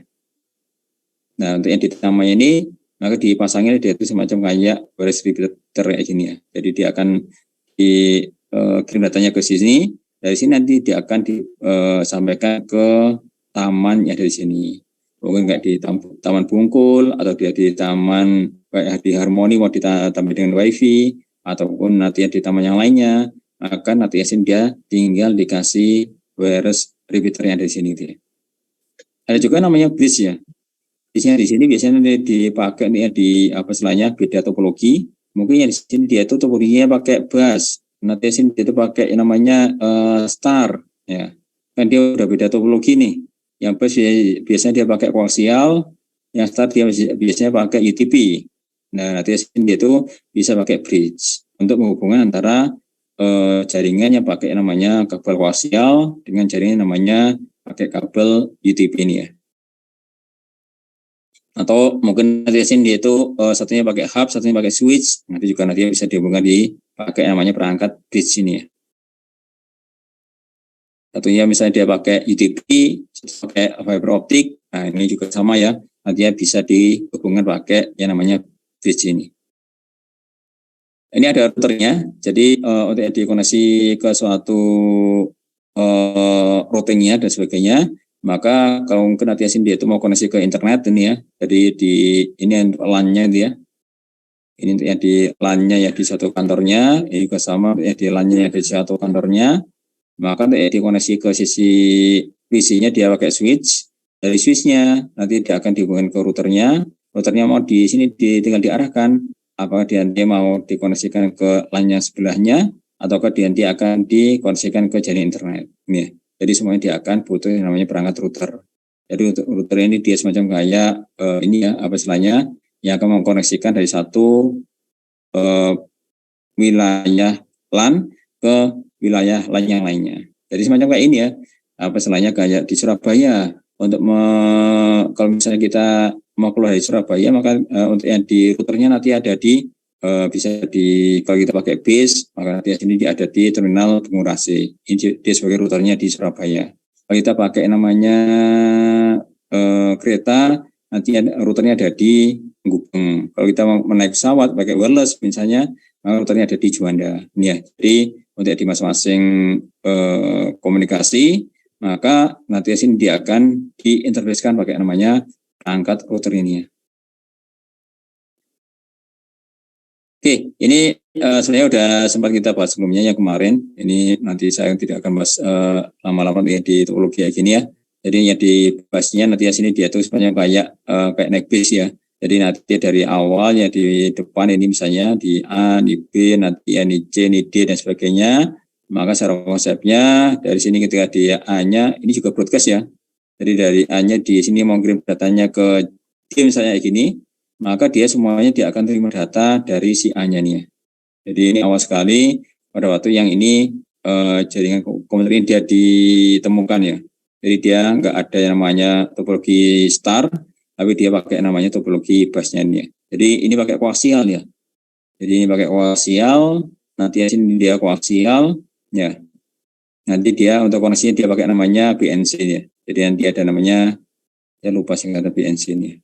S1: Nah, untuk yang di tamannya ini, maka dipasangnya dia itu semacam kayak baris repeater kayak gini ya. Jadi dia akan dikirim datanya ke sini, dari sini nanti dia akan disampaikan ke taman yang ada di sini. Mungkin kayak di taman Bungkul, atau dia di taman kayak di Harmoni mau ditambah dengan wifi, ataupun nanti di taman yang lainnya, maka nanti dia tinggal dikasih wireless repeater yang ada di sini. Ada juga namanya bridge ya. Bridge-nya di sini biasanya dipakai nih ya di apa istilahnya beda topologi. Mungkin yang di sini dia itu topologinya pakai bus. Nanti sini dia itu pakai yang namanya star ya. Kan dia udah beda topologi nih. Yang bus biasanya dia pakai koaksial, yang star dia biasanya pakai UTP. Nah, nanti sini dia itu bisa pakai bridge untuk menghubungkan antara jaringan yang pakai namanya kabel koaksial dengan jaringan namanya pakai kabel UTP ini ya. Atau mungkin nanti sini dia itu satunya pakai hub, satunya pakai switch. Nanti juga nanti bisa dihubungkan pakai namanya perangkat bridge ini ya. Satunya misalnya dia pakai UTP, pakai fiber optik. Nah, ini juga sama ya. Nantinya bisa dihubungkan pakai yang namanya bridge ini. Ini ada routernya. Jadi untuk dikoneksi ke suatu routingnya dan sebagainya, maka kalau mungkin nanti dia itu mau koneksi ke internet ini ya, jadi di ini LAN-nya dia, ini yang di LAN-nya ya di satu kantornya, ini juga sama ya di LAN-nya di satu kantornya, maka dikoneksi ke sisi PC-nya dia pakai switch, dari switch-nya nanti dia akan dihubungkan ke routernya mau di sini tinggal diarahkan, apakah dia mau dikoneksikan ke LAN-nya sebelahnya, ataukah dia akan dikoneksikan ke jaringan internet. Ini. Jadi semuanya dia akan butuh yang namanya perangkat router. Jadi untuk router ini dia semacam kayak ini ya apa istilahnya yang akan mengkoneksikan dari satu wilayah LAN ke wilayah LAN yang lainnya. Jadi semacam kayak ini ya apa istilahnya kayak di Surabaya untuk kalau misalnya kita mau keluar dari Surabaya maka untuk yang di routernya nanti ada di bisa kalau kita pakai bis maka nanti sini ada di terminal Bungurasi. Ini dia sebagai routernya di Surabaya. Kalau kita pakai namanya kereta nanti routernya ada di Gubeng. Kalau kita mau menaik pesawat pakai wireless misalnya maka routernya ada di Juanda. Ini ya. Jadi untuk di masing-masing komunikasi maka nanti sini dia akan diinterfacekan pakai namanya perangkat router ini ya. Oke, ini sebenarnya udah sempat kita bahas sebelumnya yang kemarin. Ini nanti saya tidak akan bahas lama-lama di topologi kayak gini ya. Jadi yang dibahasnya nanti sini dia tuh sebenarnya kayak naik bis ya. Jadi nanti dari awal ya di depan ini misalnya di A, di B, nanti ini C, ini D dan sebagainya. Maka secara konsepnya dari sini ketika di A-nya ini juga broadcast ya. Jadi dari A-nya di sini mau kirim datanya ke D misalnya kayak gini. Maka dia semuanya dia akan terima data dari si A-nya nih. Jadi ini awal sekali pada waktu yang ini jaringan komputer ini dia ditemukan ya. Jadi dia nggak ada yang namanya topologi star, tapi dia pakai namanya topologi busnya ini. Jadi ini pakai koaksial ya. Jadi ini pakai koaksial, nanti sini dia koaksial ya. Nanti dia untuk koneksinya dia pakai namanya BNC ya. Jadi nanti ada namanya, saya lupa singkatan BNC ini.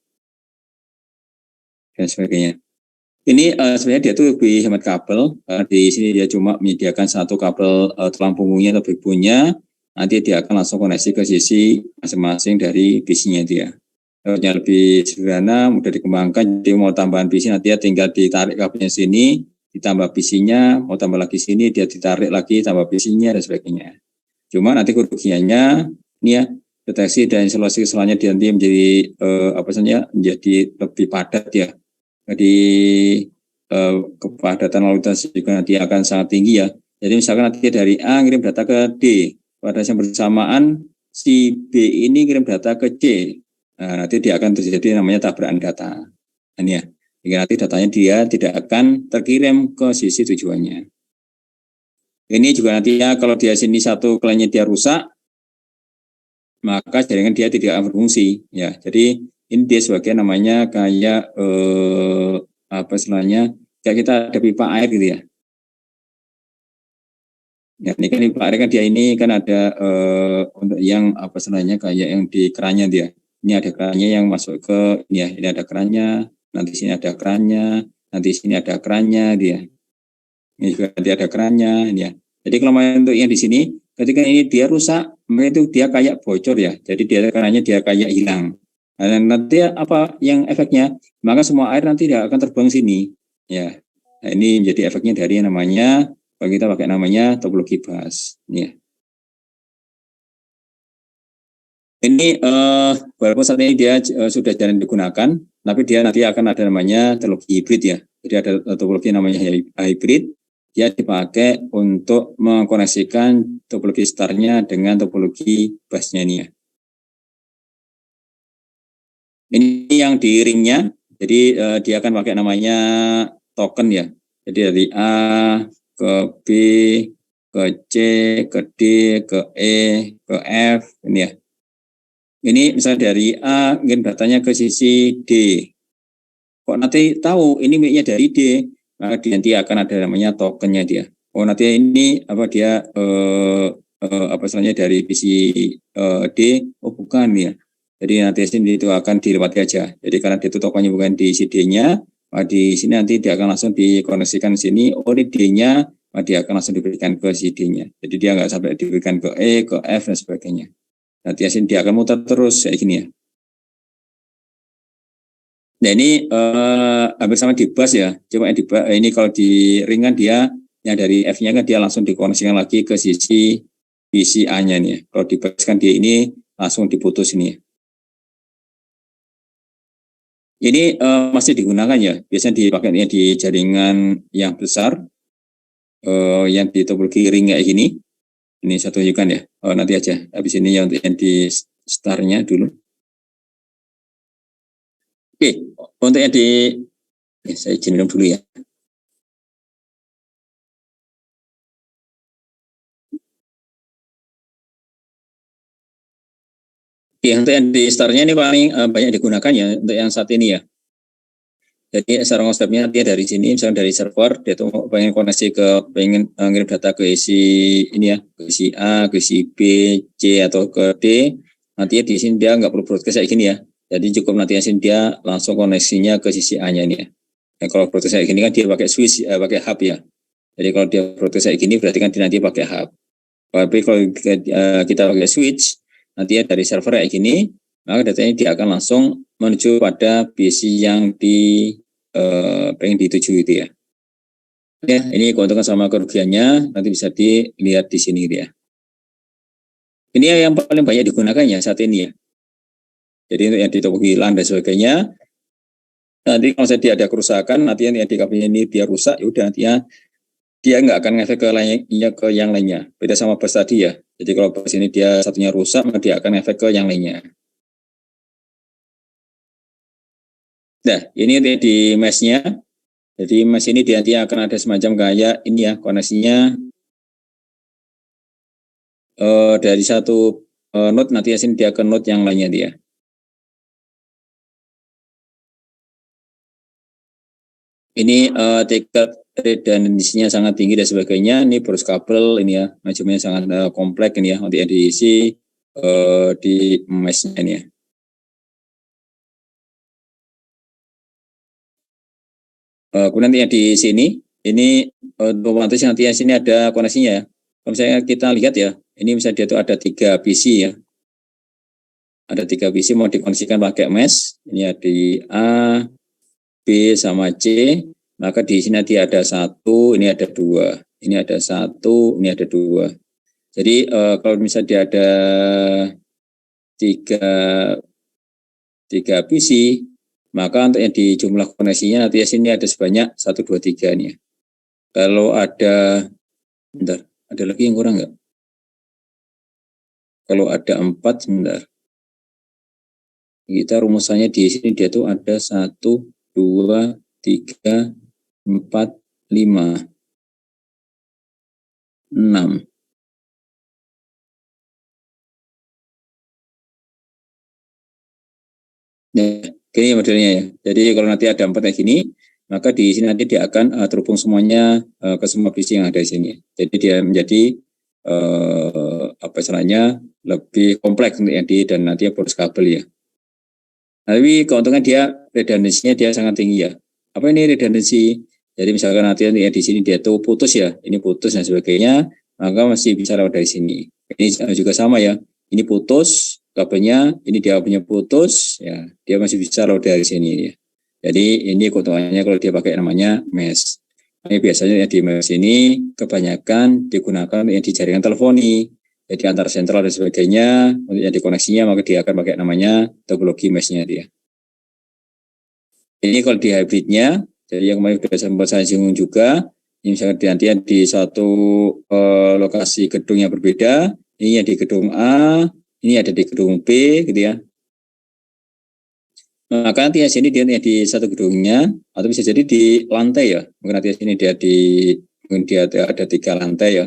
S1: Dan sebagainya. Ini sebenarnya dia tuh lebih hemat kabel. Di sini dia cuma menyediakan satu kabel tulang punggungnya atau backbone-nya. Nanti dia akan langsung koneksi ke sisi masing-masing dari PC-nya dia. Yang lebih sederhana, mudah dikembangkan. Jadi mau tambahan PC nanti dia tinggal ditarik kabelnya sini, ditambah PC-nya, mau tambah lagi sini, dia ditarik lagi, tambah PC-nya dan sebagainya. Cuma nanti kerugiannya ini ya deteksi dan isolasi kesalahannya nanti menjadi menjadi lebih padat ya. Jadi kepadatan lalu lintas juga nanti akan sangat tinggi ya. Jadi misalkan nanti dari A ngirim data ke D pada yang bersamaan si B ini kirim data ke C, nah, nanti dia akan terjadi namanya tabrakan data. Ini ya, hingga nanti datanya dia tidak akan terkirim ke sisi tujuannya. Ini juga nanti ya kalau dia sini satu kliennya dia rusak, maka jaringan dia tidak akan berfungsi. Ya, jadi ini dia sebagai namanya kayak apa istilahnya? Kayak kita ada pipa air gitu ya. Ya, ini kan pipa air kan dia ini kan ada untuk yang apa istilahnya kayak yang di kerannya dia. Ini ada kerannya yang masuk ke ini ya, ini ada kerannya, nanti sini ada kerannya, nanti sini ada kerannya dia. Ini juga nanti ada kerannya ini ya. Jadi kalau untuk yang di sini ketika ini dia rusak, maka itu dia kayak bocor ya. Jadi dia kerannya dia kayak hilang. Nah, nanti apa yang efeknya? Maka semua air nanti tidak akan terbang sini. Ya, nah, ini menjadi efeknya dari namanya kalau kita pakai namanya topologi bus. Ya. Ini walaupun saat ini dia sudah jarang digunakan, tapi dia nanti akan ada namanya topologi hibrid ya. Jadi ada topologi namanya hibrid, dia dipakai untuk mengkoneksikan topologi startnya dengan topologi busnya ini ya. Ini yang di ringnya, jadi dia akan pakai namanya token ya. Jadi dari A ke B, ke C, ke D, ke E, ke F, ini ya. Ini misalnya dari A, mungkin datanya ke sisi D. Kok nanti tahu ini miliknya dari D, maka nanti akan ada namanya tokennya dia. Oh nanti ini apa dia apa istilahnya dari sisi D, oh bukan ya. Jadi nanti sini itu akan dilewati aja. Jadi karena itu tokennya bukan di si D-nya, maka di sini nanti dia akan langsung dikoneksikan sini. Oh ini D-nya, maka dia akan langsung diberikan ke si D-nya. Jadi dia nggak sampai diberikan ke E, ke F dan sebagainya. Nanti sini dia akan muter terus kayak gini ya. Nah ini hampir sama di bus ya. Cuma di ini kalau di ringan dia yang dari F-nya kan dia langsung dikoneksikan lagi ke sisi A-nya nih. Kalau di bus kan dia ini langsung diputus ini ya. Ini masih digunakan ya, biasanya dipakainya di jaringan yang besar, yang di topologi ring kayak gini. Ini saya tunjukkan ya, nanti aja, habis ini yang di startnya dulu. Oke, untuk yang di, saya izin dulu ya. Oke, untuk yang di startnya ini paling banyak digunakan ya, untuk yang saat ini ya. Jadi secara konsepnya dia dari sini, misalnya dari server, dia tuh pengen koneksi pengen ngirim data ke isi ini ya, ke isi A, ke isi B, C atau ke D. Nanti di sini dia nggak perlu broadcast kayak gini ya. Jadi cukup nanti di sini dia langsung koneksinya ke sisi A-nya ini ya. Nah, kalau broadcast kayak gini kan dia pakai switch, pakai hub ya. Jadi kalau dia broadcast kayak gini berarti kan dia nanti pakai hub. Tapi kalau kita pakai switch, nanti ya dari server kayak gini, maka datanya dia akan langsung menuju pada PC yang pengen dituju itu ya. Ya, ini keuntungan sama kerugiannya nanti bisa dilihat di sini gitu ya. Ini yang paling banyak digunakan ya saat ini ya. Jadi untuk yang di topologi LAN dan sebagainya, nanti kalau dia ada kerusakan, nanti yang di kabelnya ini dia rusak, ya udah nanti dia nggak akan ngefek ke yang lainnya. Beda sama bus tadi ya. Jadi kalau bus ini dia satunya rusak, maka dia akan ngefek ke yang lainnya. Nah, ini di mesh-nya. Jadi mesh ini nanti akan ada semacam kayak ini ya, koneksinya dari satu node nanti sini dia ke node yang lainnya dia. Ini tingkat redundansinya sangat tinggi dan sebagainya. Ini boros kabel ini ya, manajemennya sangat kompleks ini ya untuk diisi di mesh-nya ini ya. Kemudian yang di sini ini otomatis nanti yang sini ada koneksinya ya. Kalau misalnya kita lihat ya, ini misalnya dia tuh ada 3 PC ya. Ada 3 PC mau dikoneksikan pakai mesh. Ini ada di A, B sama C. Maka di sini nanti ada 1, ini ada 2. Ini ada 1, ini ada 2. Jadi kalau misalnya dia ada 3 PC, maka untuk yang di jumlah koneksinya nanti di sini ada sebanyak 1, 2, 3 nih. Kalau ada, bentar, ada lagi yang kurang nggak? Kalau ada 4, sebentar. Kita rumusannya di sini dia tuh ada 1, 2, 3, 4, 5, 6. Ya, gini modelnya ya. Jadi kalau nanti ada 4 kayak gini, maka di sini nanti dia akan terhubung semuanya ke semua bisi yang ada di sini. Jadi dia menjadi apa istilahnya lebih kompleks untuk yang di dan nanti boros kabel ya. Tapi keuntungan dia redundansinya dia sangat tinggi ya. Apa ini redundansi? Jadi misalkan nanti ya di sini dia tuh putus ya, ini putus dan sebagainya, maka masih bisa lewat dari sini. Ini juga sama ya. Ini putus kabelnya, ini dia punya putus, ya dia masih bisa lewat dari sini ya. Jadi ini keuntungannya kalau dia pakai namanya mesh. Ini biasanya yang di mesh ini kebanyakan digunakan yang di jaringan teleponi. Jadi antar sentral dan sebagainya, untuk yang dikoneksinya maka dia akan pakai namanya topologi mesh-nya dia. Ini kalau di hybridnya, jadi yang kemarin sudah sempat saya singgung juga, ini misalnya nanti di satu lokasi gedung yang berbeda, ini yang di gedung A, ini ada di gedung B, gitu ya. Maka nanti di sini dia di satu gedungnya, atau bisa jadi di lantai ya. Mungkin nanti di sini mungkin dia ada 3 lantai ya.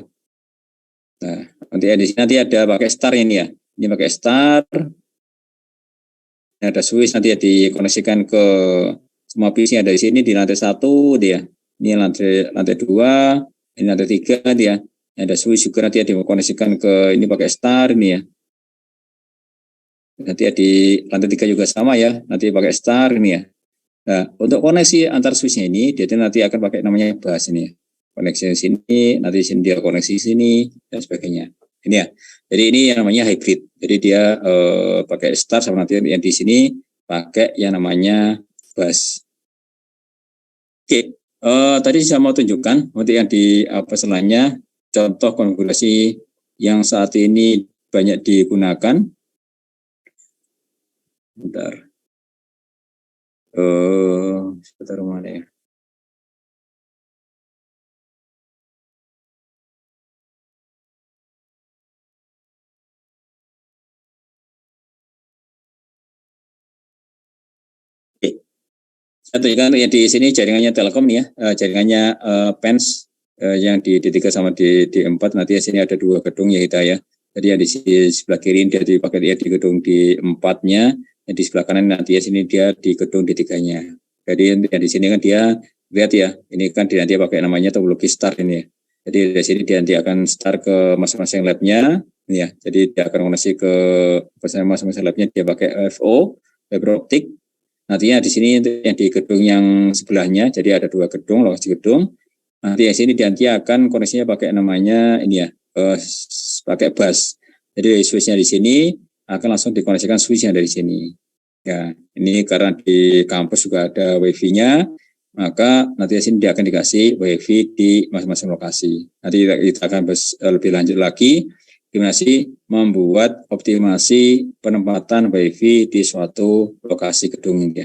S1: Nah, nanti di sini nanti ada pakai star ini ya. Ini pakai star. Ada switch nanti ya dikoneksikan ke semua PC yang ada di sini di lantai 1 dia. Ini lantai 2, ini lantai 3 dia. Ada switch juga nanti ya dikoneksikan ke ini pakai star ini ya. Nanti ya di lantai 3 juga sama ya, nanti pakai star ini ya. Nah, untuk koneksi antar switchnya ini dia nanti akan pakai namanya bus ini ya. Koneksi di sini, nanti di sini dia koneksi sini dan sebagainya. Ini ya. Jadi ini yang namanya hybrid. Jadi dia pakai star sama nanti yang di sini pakai yang namanya bus. Oke, tadi saya mau tunjukkan untuk yang di selanjutnya contoh konfigurasi yang saat ini banyak digunakan. Bentar. Sebentar mana ya? Satu kan ya di sini jaringannya Telkom nih ya, jaringannya PENS yang di D3 sama di D4, nanti di sini ada 2 gedung ya kita ya. Jadi yang di sebelah kiri dia dipakai ya di gedung D4-nya, yang di sebelah kanan nanti ya sini dia di gedung D3-nya. Jadi yang di sini kan dia lihat ya, ini kan nanti pakai namanya topologi star ini ya. Jadi dari sini dia nanti akan start ke masing-masing lab-nya ya. Jadi dia akan koneksi ke masing-masing lab-nya, dia pakai FO, fiber optik. Nantinya di sini yang di gedung yang sebelahnya, jadi ada 2 gedung, lokasi gedung. Nanti yang sini nanti akan koneksinya pakai namanya ini ya, pakai bus. Jadi switch-nya di sini akan langsung dikoneksikan switch-nya dari sini. Ya, ini karena di kampus juga ada wifi-nya, maka nanti di sini dia akan dikasih wifi di masing-masing lokasi. Nanti kita akan lebih lanjut lagi gimana sih membuat optimasi penempatan wifi di suatu lokasi gedung ya.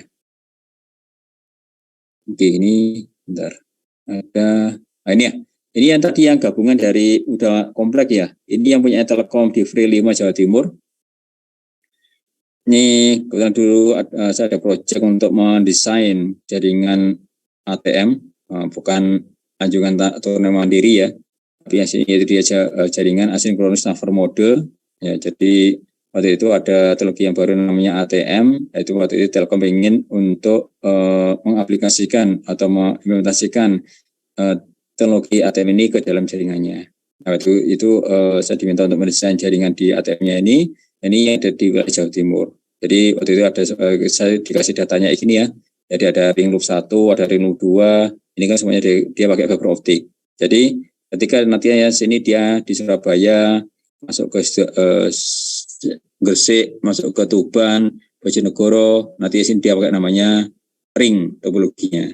S1: Oke, ini bentar. Ini ya. Ini yang tadi yang gabungan dari udah komplek ya. Ini yang punya Telkom di Free 5 Jawa Timur. Ini kebetulan dulu saya ada proyek untuk mendesain jaringan ATM, bukan anjungan tunai mandiri ya. Tapi itu dia jaringan asinkronus transfer mode. Ya, jadi waktu itu ada teknologi yang baru namanya ATM, yaitu waktu itu Telkom ingin untuk mengaplikasikan atau mengimplementasikan teknologi ATM ini ke dalam jaringannya. Nah, itu saya diminta untuk mendesain jaringan di ATM-nya ini yang ada di wilayah Jawa Timur. Jadi waktu itu ada saya dikasih datanya ini ya. Jadi ada ring loop 1, ada ring loop 2. Ini kan semuanya dia pakai fiber optik. Jadi ketika nantinya sini dia di Surabaya masuk ke Gresik, masuk ke Tuban, Bojonegoro, nanti sini dia pakai namanya ring topologinya.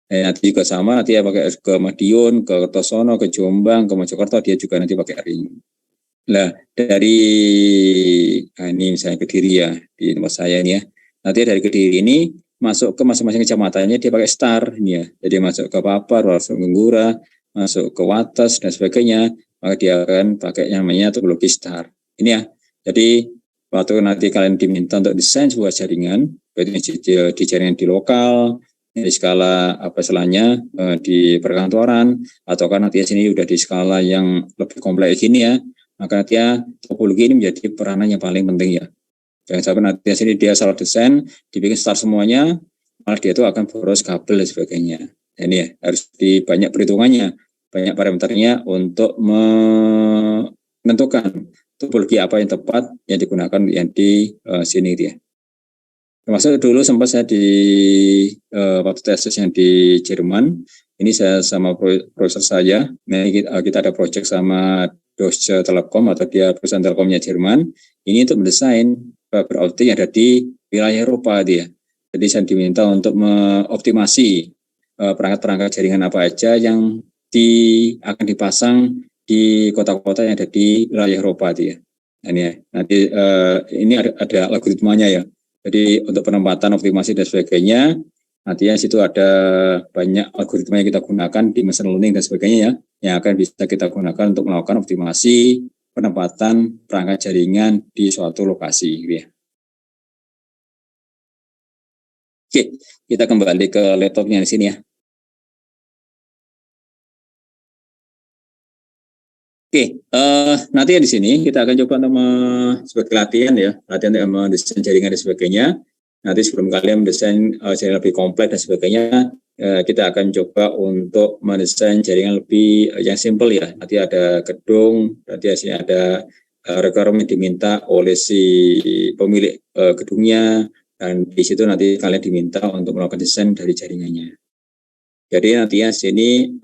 S1: Nanti juga sama, nanti ya pakai ke Madiun, ke Kertosono, ke Jombang, ke Mojokerto, dia juga nanti pakai ring. Nah, dari ini misalnya Kediri ya, di tempat saya ini ya. Nanti dari Kediri ini masuk ke masing-masing kecamatannya dia pakai star ini ya. Jadi masuk ke Papar, masuk ke Nggura, masuk ke Wates dan sebagainya, maka dia akan pakai yang namanya topologi star. Ini ya. Jadi waktu nanti kalian diminta untuk desain sebuah jaringan, baik di jaringan di lokal, di skala apa istilahnya di perkantoran, atau kan nanti sini udah di skala yang lebih kompleks gini ya, maka nanti topologi ini menjadi peranan yang paling penting ya. Jangan sampai nanti sini dia salah desain, dibikin start semuanya, malah dia itu akan boros kabel dan sebagainya. Ini ya harus di banyak perhitungannya, banyak parameternya untuk menentukan topologi apa yang tepat yang digunakan yang di sini dia. Termasuk dulu sempat saya di waktu tesis yang di Jerman, ini saya sama profesor saya, kita ada project sama Deutsche Telekom atau dia perusahaan telekomnya Jerman, ini untuk mendesain fiber optik yang ada di wilayah Eropa dia. Jadi saya diminta untuk mengoptimasi perangkat-perangkat jaringan apa aja yang akan dipasang di kota-kota yang ada di wilayah Eropa dia. Nah, ini ya. Nanti ini ada algoritmanya ya. Jadi untuk penempatan, optimasi dan sebagainya, nantinya situ ada banyak algoritma yang kita gunakan di machine learning dan sebagainya ya, yang akan bisa kita gunakan untuk melakukan optimasi penempatan perangkat jaringan di suatu lokasi gitu ya. Oke, kita kembali ke laptopnya di sini ya. Oke, nanti ya di sini kita akan coba untuk sebagai latihan ya, latihan untuk mendesain jaringan dan sebagainya. Nanti sebelum kalian mendesain jaringan lebih kompleks dan sebagainya, kita akan coba untuk mendesain jaringan lebih yang simple ya. Nanti ada gedung, nanti ada requirement diminta oleh si pemilik gedungnya, dan di situ nanti kalian diminta untuk melakukan desain dari jaringannya. Jadi nantinya sini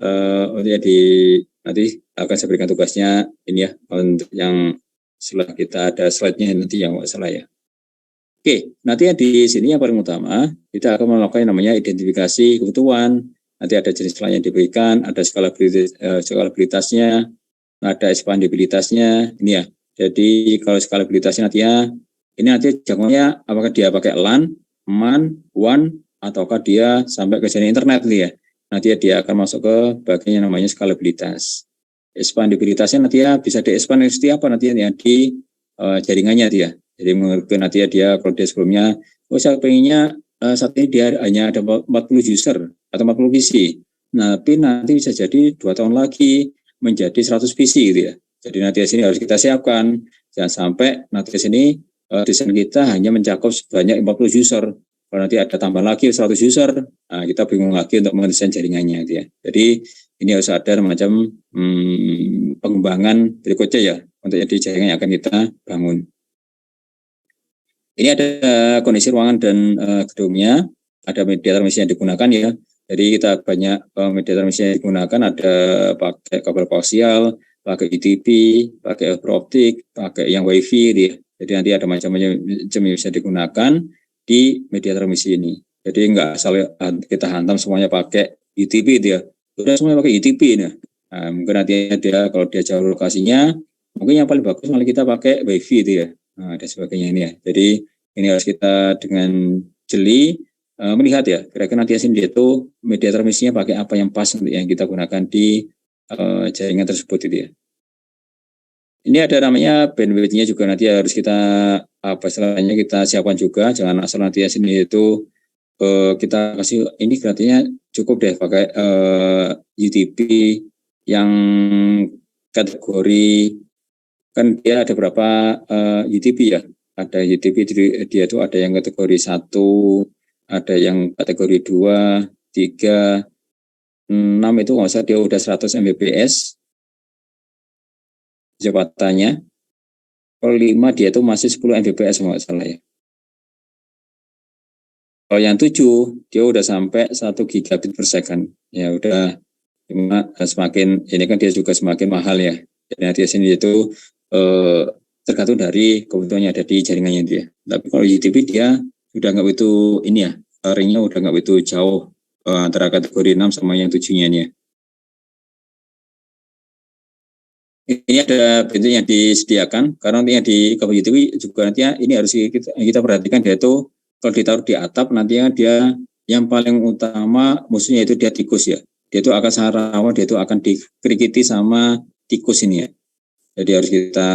S1: nanti akan saya berikan tugasnya ini ya, untuk yang setelah kita ada slide-nya nanti yang salah ya. Oke, nanti di sini yang paling utama kita akan melakukan yang namanya identifikasi kebutuhan. Nanti ada jenis lain yang diberikan, ada skalabilitasnya, ada expandibilitasnya. Ini ya. Jadi kalau skalabilitasnya ini nanti jangkauannya apakah dia pakai LAN, MAN, WAN, ataukah dia sampai ke jaringan internet nih ya. Nanti dia akan masuk ke bagian yang namanya skalabilitas. Expandibilitasnya nanti bisa di-expand seperti apa nanti yang di jaringannya dia. Jadi mungkin nanti dia kalau dia sebelumnya, saya pengennya saat ini dia hanya ada 40 user atau 40 PC. Nah, tapi nanti bisa jadi 2 tahun lagi menjadi 100 PC gitu ya. Jadi nanti di sini harus kita siapkan, jangan sampai nanti di sini desain kita hanya mencakup sebanyak 40 user. Kalau nanti ada tambah lagi 100 user, nah kita bingung lagi untuk mendesain jaringannya gitu ya. Jadi ini harus ada macam pengembangan berikutnya ya untuk jadi jaringan yang akan kita bangun. Ini ada kondisi ruangan dan gedungnya, ada media transmisi yang digunakan ya. Jadi kita banyak media transmisi yang digunakan, ada pakai kabel koaksial, pakai UTP, pakai fiber optik, pakai yang WiFi gitu ya. Jadi nanti ada macam-macam yang bisa digunakan di media transmisi ini. Jadi enggak asal kita hantam semuanya pakai UTP itu ya. Sudah semuanya pakai UTP ini. Nah, mungkin nanti dia kalau dia jauh lokasinya, mungkin yang paling bagus malah kita pakai WiFi itu ya. Nah, dan sebagainya ini ya. Jadi ini harus kita dengan jeli melihat ya, kira-kira nanti sendiri itu media transmisinya pakai apa yang pas untuk yang kita gunakan di jaringan tersebut itu ya. Ini ada namanya bandwidth-nya juga nanti harus kita istilahnya kita siapkan juga, jangan asal nanti sendiri itu kita kasih ini artinya cukup deh pakai UTP yang kategori, kan dia ada berapa UTP ya, ada UTP dia itu ada yang kategori 1, ada yang kategori 2, 3, 6 itu nggak usah, dia udah 100 Mbps kecepatannya. Kalau 5 dia itu masih 10 Mbps nggak salah ya. Kalau yang 7 dia udah sampai 1 gigabit per second. Ya udah, semakin ini kan dia juga semakin mahal ya. Jadi nanti sini itu tergantung dari kebutuhannya ada di jaringannya dia. Tapi kalau UTP dia sudah nggak begitu ini ya, ringnya udah nggak begitu jauh antara kategori 6 sama yang 7-nya ini ya. Ini ada bentuk yang disediakan, karena nanti yang di kabel UTP juga nanti ini harus kita perhatikan, dia itu kalau ditaruh di atap nantinya dia yang paling utama musuhnya itu dia tikus ya. Dia itu akan sangat rawan, dia itu akan dikerikiti sama tikus ini ya. Jadi harus kita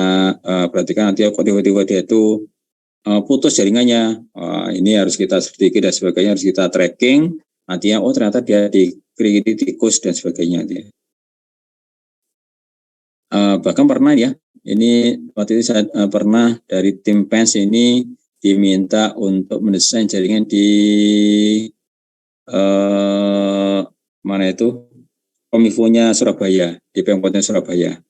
S1: perhatikan nanti kok tiba-tiba dia itu putus jaringannya. Ini harus kita sedikit dan sebagainya, harus kita tracking. Nantinya ternyata dia dikiri tikus dan sebagainya. Bahkan pernah ya, ini waktu itu saya pernah dari tim PENS ini diminta untuk mendesain jaringan di mana itu Kominfo-nya Surabaya, di Pemkotnya Surabaya.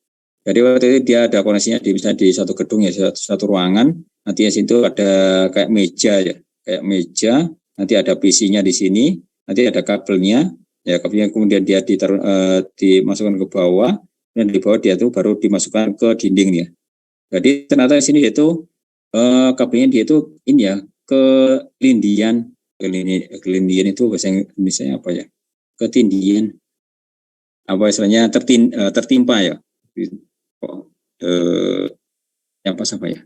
S1: Jadi waktu itu dia ada koneksinya misalnya di satu gedung ya, satu ruangan, nanti di situ ada kayak meja ya, kayak meja, nanti ada PC-nya di sini, nanti ada kabelnya, ya kabelnya kemudian dia dimasukkan ke bawah, dan di bawah dia itu baru dimasukkan ke dinding ya. Jadi ternyata di sini dia itu kabelnya dia itu ini ya, kelindian itu bahasa Indonesia apa ya? Ketindian. Apa istilahnya tertimpa ya. Yang pas apa ya?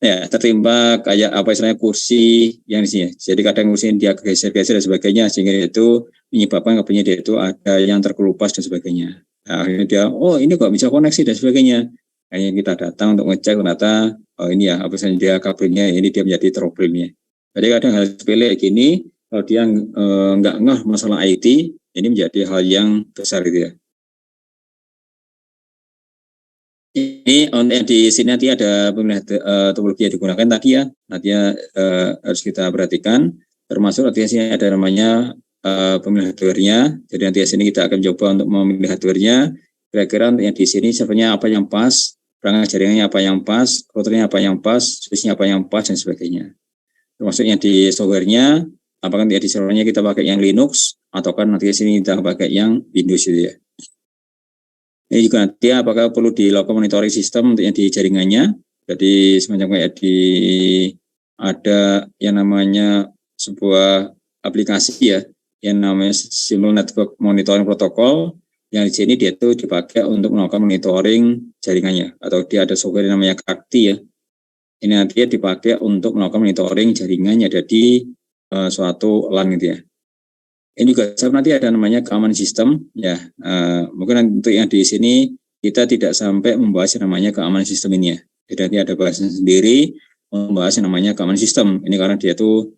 S1: Ya, tertimpa kayak apa istilahnya kursi yang di sini. Jadi kadang kursi dia geser-geser dan sebagainya sehingga itu menyebabkan kabelnya dia itu ada yang terkelupas dan sebagainya. Nah, akhirnya dia, ini kok bisa koneksi dan sebagainya. Akhirnya kita datang untuk ngecek ternyata ini ya apa istilahnya dia kabelnya ini dia menjadi problemnya. Jadi kadang hal sepele kayak gini kalau dia nggak ngeh masalah IT ini menjadi hal yang besar gitu ya. Ini di sini nanti ada pemilihan topologi yang digunakan tadi ya, nanti harus kita perhatikan, termasuk nanti sini ada namanya pemilihan hardware-nya. Jadi nanti di sini kita akan coba untuk memilih hardware-nya. Kira-kira yang di sini sebenarnya apa yang pas, perangkat jaringannya apa yang pas, routernya apa yang pas, switch-nya apa yang pas dan sebagainya. Termasuk yang di software-nya, apakah nanti di software-nya kita pakai yang Linux ataukah nanti di sini kita pakai yang Windows gitu ya. Ini juga nanti apakah perlu dilakukan monitoring sistem untuk yang di jaringannya. Jadi semacam kayak ada yang namanya sebuah aplikasi ya, yang namanya Simple Network Monitoring Protocol, yang di sini dia itu dipakai untuk melakukan monitoring jaringannya, atau dia ada software yang namanya KAKTI ya. Ini nanti dipakai untuk melakukan monitoring jaringan yang ada di suatu LAN gitu ya. Ini juga nanti ada namanya keamanan sistem ya. Mungkin untuk yang di sini kita tidak sampai membahas yang namanya keamanan sistem ini ya. Jadi nanti ada bahasan sendiri membahas yang namanya keamanan sistem. Ini karena dia itu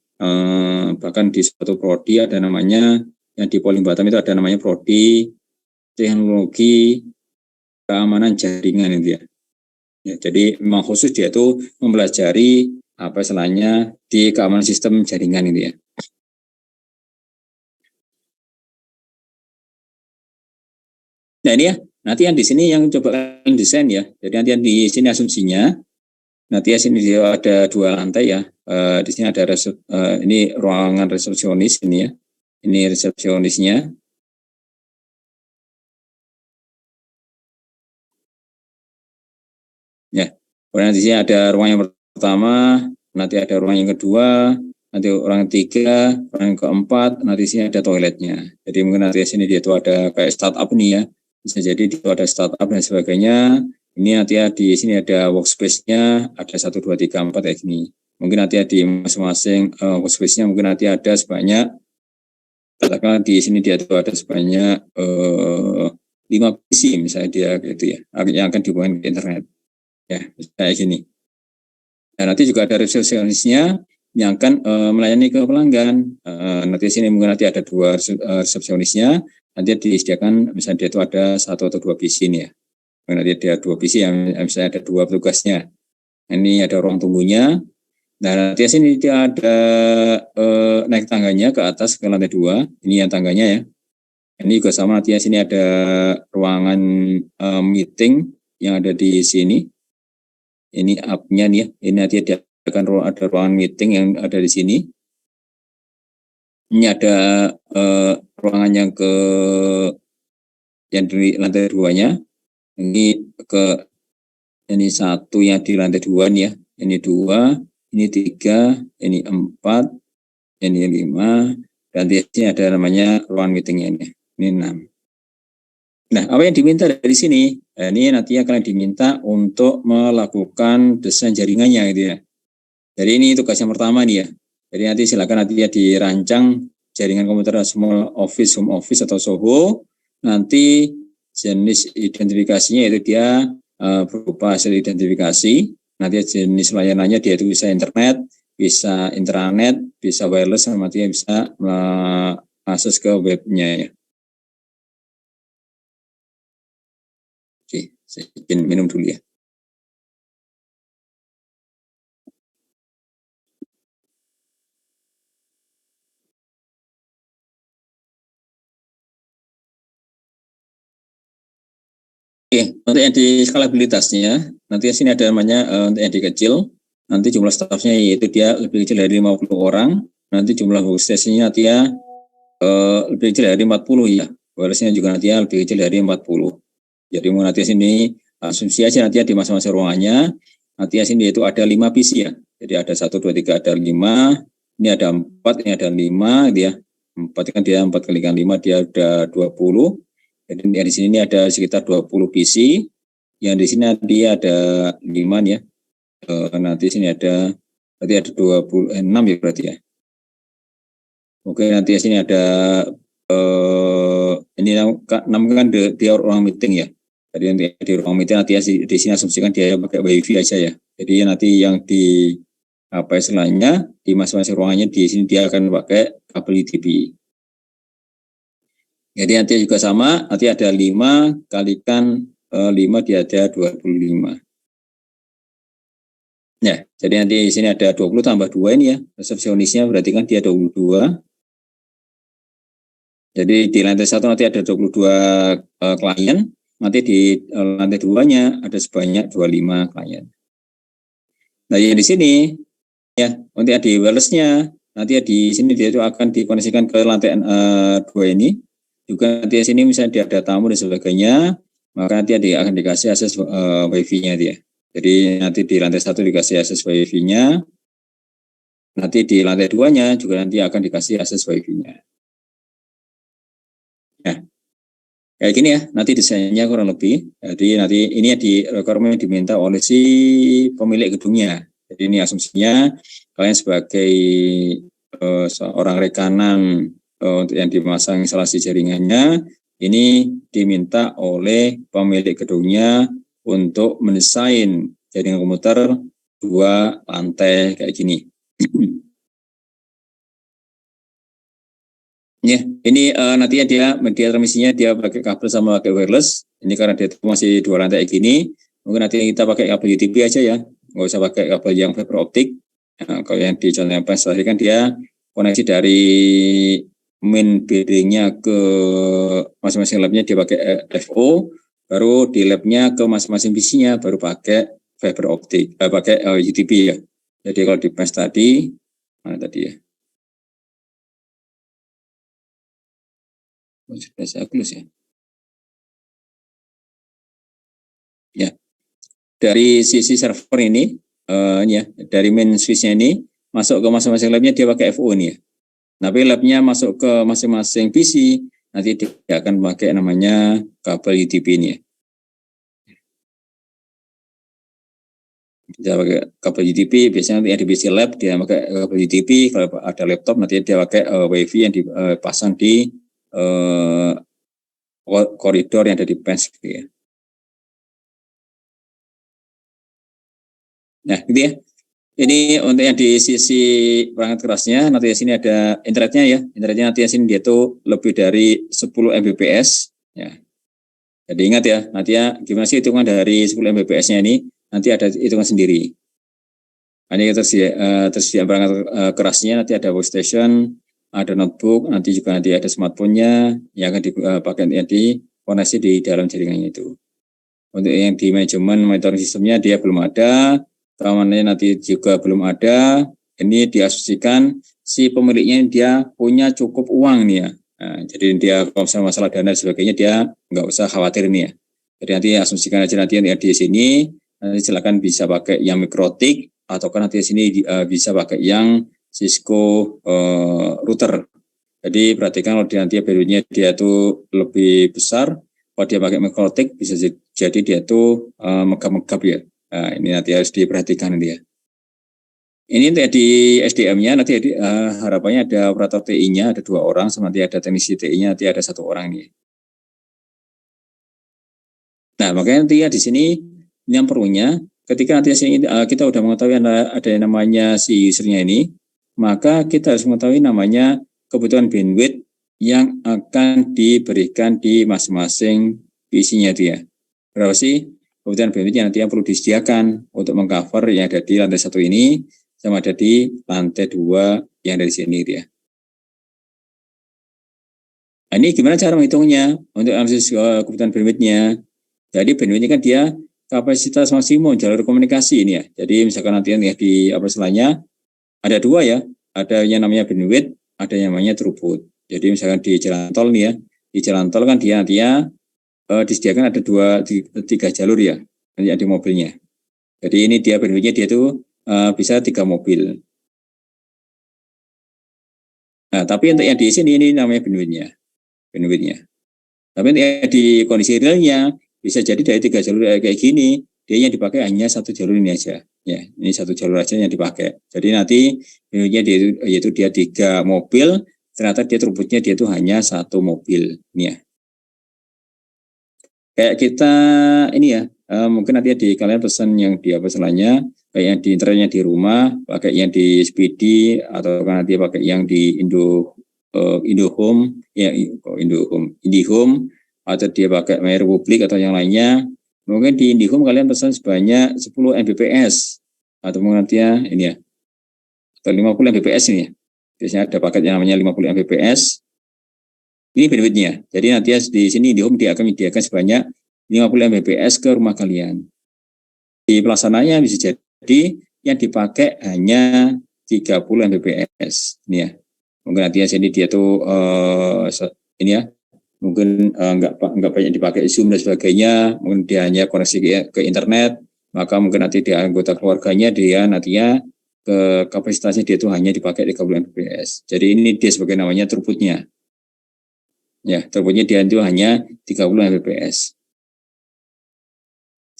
S1: bahkan di suatu prodi ada namanya yang di Polling Batam itu ada namanya prodi teknologi keamanan jaringan itu ya. Jadi memang khusus dia itu mempelajari apa istilahnya di keamanan sistem jaringan itu ya. Nah ini ya, nanti yang di sini yang coba desain ya. Jadi nanti yang di sini asumsinya, nanti ya sini ada 2 lantai ya. Di sini ada ini ruangan resepsionis ini ya. Ini resepsionisnya. Ya, kemudian di sini ada ruang yang pertama, nanti ada ruang yang kedua, nanti ruang ketiga, ruang yang keempat, nanti di sini ada toiletnya. Jadi mungkin nanti di sini dia itu ada kayak startup nih ya. Bisa jadi itu ada startup dan sebagainya. Ini nanti ya di sini ada workspace-nya, ada 1, 2, 3, 4 kayak gini. Mungkin nanti di masing-masing workspace-nya mungkin nanti ada sebanyak, katakanlah di sini dia itu ada sebanyak 5 PC misalnya dia gitu ya, yang akan dihubungkan ke internet. Ya, kayak gini. Nah, nanti juga ada resepsionisnya yang akan melayani ke pelanggan. Nanti di sini mungkin nanti ada 2 resepsionisnya. Nanti disediakan misalnya dia itu ada 1 atau 2 PC ini ya. Nanti ada 2 PC yang misalnya ada 2 petugasnya. Ini ada ruang tunggunya. Nah nanti di sini dia ada naik tangganya ke atas ke lantai 2. Ini yang tangganya ya. Ini juga sama nanti di sini ada ruangan meeting yang ada di sini. Ini up-nya nih ya. Ini nanti ada ruangan meeting yang ada di sini. Ini ada ruangan yang di lantai 2-nya. Ini ini 1 yang di lantai 2 nih ya. Ini 2, ini 3, ini 4, ini 5, dan di sini ada namanya ruangan meetingnya ini. Ini 6. Nah, apa yang diminta dari sini? Nah, ini nantinya akan diminta untuk melakukan desain jaringannya gitu ya. Jadi ini tugas yang pertama nih ya. Jadi nanti silakan nanti ya dirancang jaringan komputer small office, home office atau SOHO. Nanti jenis identifikasinya itu dia berupa hasil identifikasi. Nanti jenis layanannya dia itu bisa internet, bisa intranet, bisa wireless, sama dia bisa akses ke webnya ya. Oke, saya minum dulu ya. Oke, untuk yang di skalabilitasnya, nanti sini ada namanya untuk yang di kecil, nanti jumlah staffnya yaitu dia lebih kecil dari 50 orang, nanti jumlah workstation-nya nanti ya lebih kecil dari 40 ya, wireless-nya juga nanti ya lebih kecil dari 40. Jadi mau nanti sini asumsi aja nanti ya di masing-masing ruangannya, nanti sini itu ada 5 PC ya, jadi ada 1, 2, 3, ada 5, ini ada 4, ini ada 5, dia 4 kan dia 4 kali 5 dia ada 20. Jadi di sini ada sekitar 20 PC, yang di sini dia ada 5 nih ya. Nanti sini ada berarti ada 26 ya berarti ya. Oke, nanti di sini ada ini kan dia ruang meeting ya. Jadi nanti di ruang meeting nanti di sini asumsikan dia pakai wifi aja ya. Jadi nanti yang di apa istilahnya di masing-masing ruangannya di sini dia akan pakai kabel UTP. Jadi nanti juga sama, nanti ada 5 kalikan 5 dia ada 25. Ya, jadi nanti di sini ada 20 tambah 2 ini ya, resepsionisnya berarti kan dia 22. Jadi di lantai 1 nanti ada 22 klien, nanti di lantai 2-nya ada sebanyak 25 klien. Nah, yang di sini ya, nanti ada di wireless-nya, nanti di sini dia itu akan dikoneksikan ke lantai 2 ini. Juga nanti di sini misalnya dia ada tamu dan sebagainya, maka nanti dia akan dikasih akses wifi-nya dia. Jadi nanti di lantai 1 dikasih akses wifi-nya, nanti di lantai 2-nya juga nanti akan dikasih akses wifi-nya. Nah, kayak gini ya, nanti desainnya kurang lebih. Jadi nanti ini ya di requirement yang diminta oleh si pemilik gedungnya. Jadi ini asumsinya kalian sebagai seorang rekanan untuk yang dimasang instalasi jaringannya, ini diminta oleh pemilik gedungnya untuk mendesain jaringan komputer 2 lantai kayak gini. Ya, ini nantinya dia transmisinya dia pakai kabel sama pakai wireless. Ini karena dia masih 2 lantai gini, mungkin nanti kita pakai kabel UTP aja ya, nggak usah pakai kabel yang fiber optik. Nah, kalau yang di contoh yang pas tadi kan dia koneksi dari main building-nya ke masing-masing lab-nya dia pakai FO, baru di lab-nya ke masing-masing PC-nya baru pakai fiber optik, pakai UTP ya. Jadi kalau di pas tadi, mana tadi ya? Sudah saya close ya. Ya, dari sisi server ini, ya, dari main switch-nya ini masuk ke masing-masing lab-nya dia pakai FO nih ya. Tapi lab-nya masuk ke masing-masing PC, nanti dia akan pakai namanya kabel UTP ini ya. Dia pakai kabel UTP, biasanya nanti di PC lab dia pakai kabel UTP, kalau ada laptop nanti dia pakai wifi yang dipasang di koridor yang ada di PES gitu ya. Nah, gitu ya. Ini untuk yang di sisi perangkat kerasnya, nanti di sini ada internetnya ya. Internetnya nanti di sini dia tuh lebih dari 10 Mbps. Ya. Jadi ingat ya, nanti ya gimana sih hitungan dari 10 Mbps-nya ini? Nanti ada hitungan sendiri. Ini tersedia perangkat kerasnya, nanti ada workstation, ada notebook, nanti juga nanti ada smartphone-nya yang akan dipakai di koneksi di dalam jaringannya itu. Untuk yang di manajemen monitoring sistemnya dia belum ada, keamanannya nanti juga belum ada. Ini diasumsikan si pemiliknya dia punya cukup uang nih ya. Nah, jadi dia kalau misalnya masalah dana dan sebagainya dia nggak usah khawatir nih ya. Jadi nanti asumsikan aja nanti di sini nanti silakan bisa pakai yang mikrotik atau kan nanti di sini bisa pakai yang Cisco router. Jadi perhatikan kalau nanti periodenya dia tuh lebih besar, kalau dia pakai mikrotik bisa jadi dia tuh megap-megap ya. Nah, ini nanti harus diperhatikan nanti ya. Ini di SDM-nya nanti harapannya ada operator TI-nya ada 2 orang, sama nanti ada teknisi TI-nya nanti ada 1 orang nih. Nah, makanya nanti ya di sini yang perlunya ketika nanti kita sudah mengetahui ada yang namanya si usernya ini, maka kita harus mengetahui namanya kebutuhan bandwidth yang akan diberikan di masing-masing PC-nya dia. Berapa sih kebutuhan bandwidth yang nanti yang perlu disediakan untuk mengcover yang ada di lantai 1 ini sama ada di lantai 2 yang dari sini dia. Nah, ini gimana cara menghitungnya untuk analisis kebutuhan bandwidth-nya? Jadi bandwidth-nya kan dia kapasitas maksimum jalur komunikasi ini ya. Jadi misalkan nanti ya di selanjutnya ada 2 ya, ada yang namanya bandwidth, ada yang namanya throughput. Jadi misalkan di jalan tol nih ya, di jalan tol kan dia disediakan ada 3 jalur ya, nanti di mobilnya. Jadi ini dia bandwidth-nya dia tuh bisa 3 mobil. Nah, tapi untuk yang di sini ini namanya bandwidth-nya. Tapi di kondisi realnya bisa jadi dari 3 jalur kayak gini, dia yang dipakai hanya 1 jalur ini aja. Ya, ini 1 jalur aja yang dipakai. Jadi nanti bandwidth-nya yaitu dia 3 mobil, ternyata dia throughput-nya dia itu hanya 1 mobil. Ini ya. Kayak kita ini ya, mungkin nanti di kalian pesan yang di selanjutnya, kayak yang di internetnya di rumah, pakai yang di Speedy atau nanti pakai yang di IndoHome, ya IndiHome, atau dia pakai MyRepublik atau yang lainnya. Mungkin di IndiHome kalian pesan sebanyak 10 Mbps atau mungkin nanti ya ini ya, atau 50 Mbps ini ya. Biasanya ada paket yang namanya 50 Mbps. Ini bandwidth-nya. Jadi nanti di sini IndiHome dia akan menyediakan sebanyak 50 Mbps ke rumah kalian. Di pelaksananya bisa jadi yang dipakai hanya 30 Mbps. Ini ya. Mungkin nanti sini dia tuh ini ya, mungkin enggak banyak dipakai Zoom dan sebagainya, mungkin dia hanya koneksi ke internet, maka mungkin nanti dia anggota keluarganya dia nantinya ke kapasitasnya dia tuh hanya dipakai 30 Mbps. Jadi ini dia sebagai namanya throughput-nya. Ya, throughput-nya dia itu hanya 30 Mbps.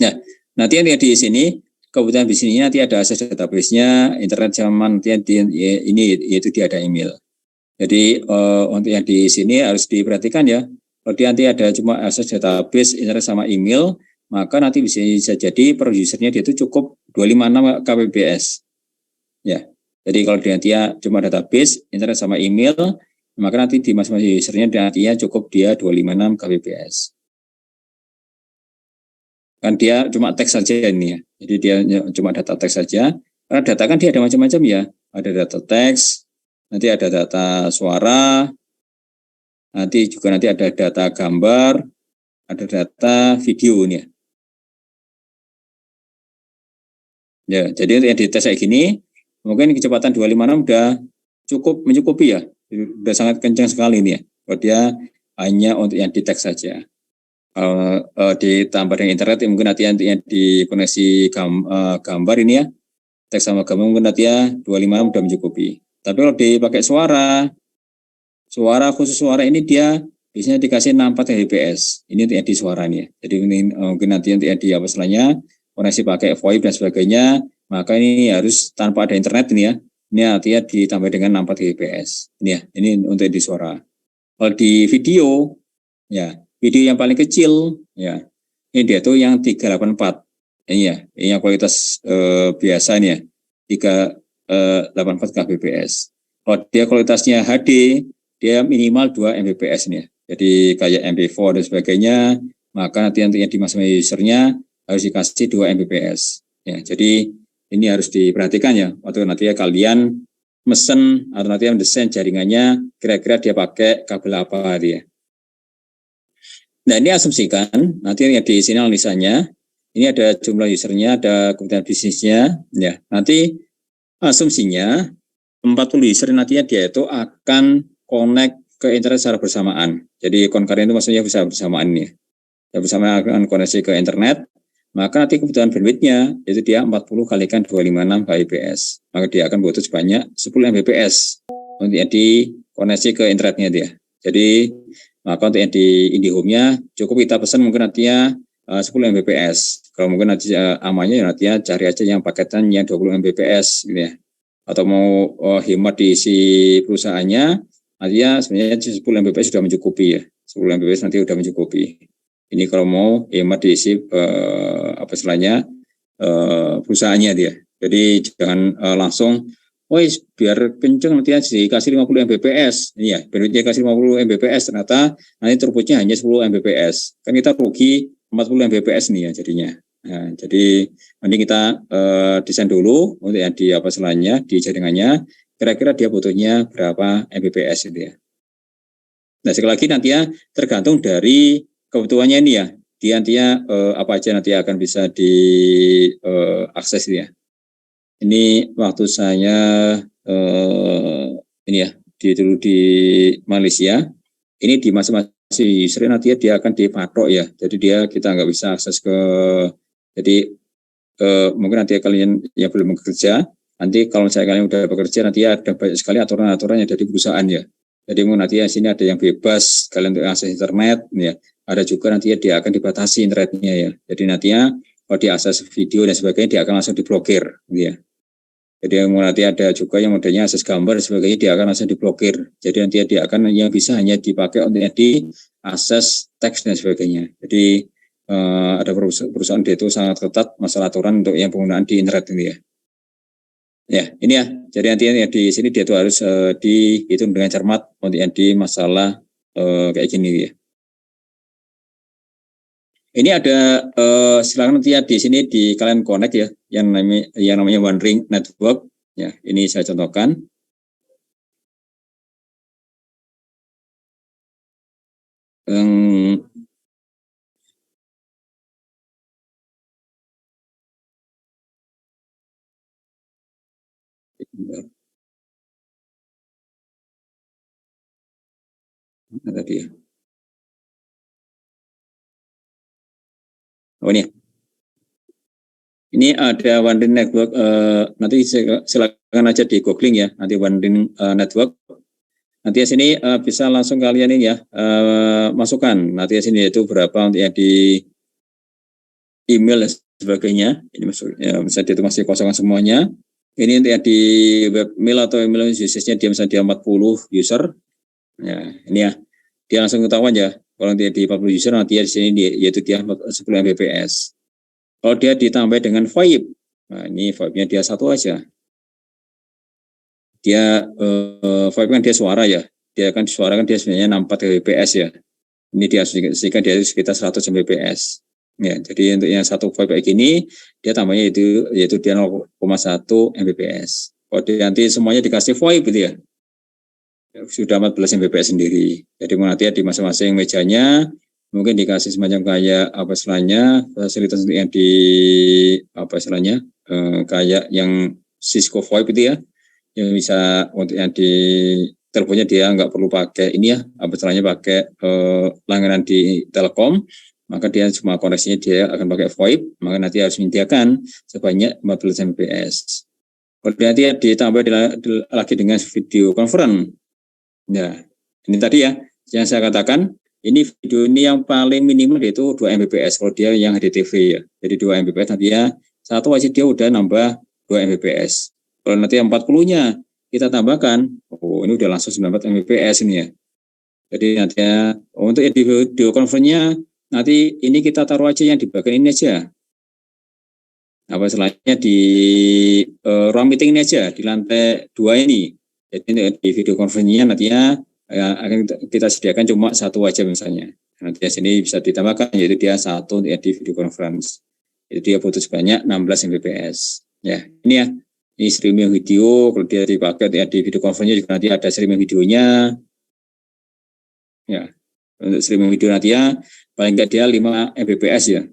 S1: Nah, nanti yang di sini kebutuhan bisnisnya nanti ada akses database-nya, internet zaman nanti ini yaitu dia ada email. Jadi untuk yang di sini harus diperhatikan ya. Kalau nanti ada cuma akses database, internet sama email, maka nanti bisa jadi per usernya dia itu cukup 256 kbps. Ya. Jadi kalau dia cuma database, internet sama email, maka nanti di masing-masing usernya nantinya cukup dia 256 kbps. Kan dia cuma teks saja ini ya. Jadi dia cuma data teks saja. Karena data kan dia ada macam-macam ya. Ada data teks, nanti ada data suara, nanti ada data gambar, ada data video ini ya. Ya, jadi untuk yang dites kayak gini, mungkin kecepatan 256 udah mencukupi ya. Udah sangat kencang sekali ini ya. Kalau dia hanya untuk yang di teks saja. Ditambah dengan internet mungkin nanti yang dikoneksi gambar ini ya. Teks sama gambar mungkin nanti ya 256 udah mencukupi. Tapi kalau dipakai khusus suara ini dia biasanya dikasih 64 Mbps. Ini untuk yang di suara nih. Jadi mungkin nanti yang di selanjutnya koneksi pakai VoIP dan sebagainya, maka ini harus tanpa ada internet ini ya. Ini artinya ditambah dengan 64 Mbps. Ini ya, ini untuk di suara. Kalau di video, ya video yang paling kecil, ya ini dia tuh yang 384. Ini ya, ini yang kualitas biasa nih ya, 384 kbps. Kalau dia kualitasnya HD, dia minimal 2 Mbps nih ya. Jadi kayak MP4 dan sebagainya, maka nanti yang di masing-masing usernya harus dikasih 2 Mbps. Ya, jadi ini harus diperhatikan ya, waktu nanti ya kalian mesen atau nanti mendesain jaringannya, kira-kira dia pakai kabel apa dia. Nah ini asumsikan, nanti yang di sini analisanya, ini ada jumlah usernya, ada kebutuhan bisnisnya, ya. Nanti asumsinya 40 user nantinya dia itu akan connect ke internet secara bersamaan. Jadi concurrent itu maksudnya bisa bersamaan nih. Ya, bersama akan koneksi ke internet, maka nanti kebutuhan bandwidth-nya itu dia 40 kalikan 256 kbps. Maka dia akan butuh sebanyak 10 Mbps untuk yang di koneksi ke internetnya dia. Jadi maka untuk yang di IndiHome-nya cukup kita pesan mungkin nantinya 10 Mbps. Kalau mungkin nanti amannya nantinya cari aja yang paketan yang 20 Mbps gitu ya. Atau mau hemat di si perusahaannya, nantinya sebenarnya 10 Mbps sudah mencukupi ya. 10 Mbps nanti sudah mencukupi. Ini kalau mau hemat di si apa istilahnya perusahaannya dia. Jadi jangan langsung biar kenceng nanti dikasih 50 Mbps. Iya, bandwidthnya kasih 50 Mbps, ternyata nanti throughputnya hanya 10 Mbps. Kan kita rugi 40 Mbps nih ya jadinya. Nah, jadi nanti kita desain dulu untuk yang di apa istilahnya di jaringannya, kira-kira dia butuhnya berapa Mbps itu ya. Nah, sekali lagi nanti ya tergantung dari kebutuhannya ini ya. Dia nantinya apa aja nanti akan bisa diakses ya. Ini waktu saya ini ya dulu di Malaysia. Ini di masing-masing user nanti dia akan dipatok ya. Jadi kita nggak bisa akses ke. Jadi mungkin nanti kalian yang belum bekerja, nanti kalau misalnya kalian udah bekerja nanti ada banyak sekali aturan-aturan yang dari perusahaan ya. Jadi mungkin nanti di sini ada yang bebas kalian untuk akses internet ya. Ada juga nanti dia akan dibatasi internetnya ya. Jadi nantinya kalau diakses video dan sebagainya dia akan langsung diblokir ya. Jadi nanti ada juga yang modelnya akses gambar dan sebagainya dia akan langsung diblokir. Jadi nanti dia akan yang bisa hanya dipakai untuk di akses teks dan sebagainya. Jadi ada perusahaan dia itu sangat ketat masalah aturan untuk yang penggunaan di internet ini ya. Ya, ini ya. Jadi nanti yang di sini dia itu harus dihitung dengan cermat untuk yang di masalah kayak gini ya. Ini ada silakan nanti ya di sini di kalian connect ya yang namanya One Ring Network ya. Ini saya contohkan. Mana tadi ya? Oh ini. Ini ada One Ring Network. Nanti silakan aja di googling ya. Nanti One Ring Network. Nanti di sini bisa langsung kalian ini ya masukkan. Nanti di sini itu berapa untuk yang di email dan sebagainya. Ini misalnya itu masih kosongan semuanya. Ini untuk yang di webmail atau email usage-nya dia misalnya dia 40 user. Ya, ini ya. Dia langsung ketahuan ya. Kalau dia di 40 user nanti di sini yaitu dia 10 Mbps. Kalau dia ditambah dengan VoIP, nah ini VoIP-nya dia satu aja. Dia VoIP kan dia suara ya. Dia kan suara kan dia sebenarnya 64 Mbps ya. Ini dia sehingga dia sekitar 100 Mbps. Ya, jadi untuk yang satu VoIP kayak gini, dia tambahnya yaitu dia 0,1 Mbps. Kalau nanti semuanya dikasih VoIP gitu ya, sudah 14 Mbps sendiri. Jadi nanti di masing-masing mejanya mungkin dikasih semacam kayak apa istilahnya fasilitas yang di apa istilahnya kayak yang Cisco VoIP itu ya, yang bisa untuk yang di teleponnya dia nggak perlu pakai ini ya apa istilahnya pakai langganan di Telkom, maka dia cuma koneksinya dia akan pakai VoIP, maka nanti harus menyediakan sebanyak 14 Mbps. Kemudian nanti ditambah lagi dengan video conference. Ya, ini tadi ya yang saya katakan, ini video ini yang paling minimal yaitu 2 Mbps kalau dia yang HDTV ya. Jadi 2 Mbps nanti ya satu aja dia udah nambah 2 Mbps. Kalau nanti yang 40-nya kita tambahkan, ini udah langsung 19 Mbps ini ya. Jadi nanti ya, untuk video conference-nya nanti ini kita taruh aja yang di bagian ini aja. Apa istilahnya di ruang meeting ini aja di lantai 2 ini. Jadi di video conference-nya nantinya akan kita sediakan cuma satu aja misalnya. Nanti di sini bisa ditambahkan yaitu dia satu di video conference. Itu dia butuh sebanyak 16 Mbps. Ya, ini ya. Ini streaming video, kalau dia dipakai di video conference-nya juga nanti ada streaming videonya. Ya, untuk streaming video nanti ya paling enggak dia 5 Mbps ya.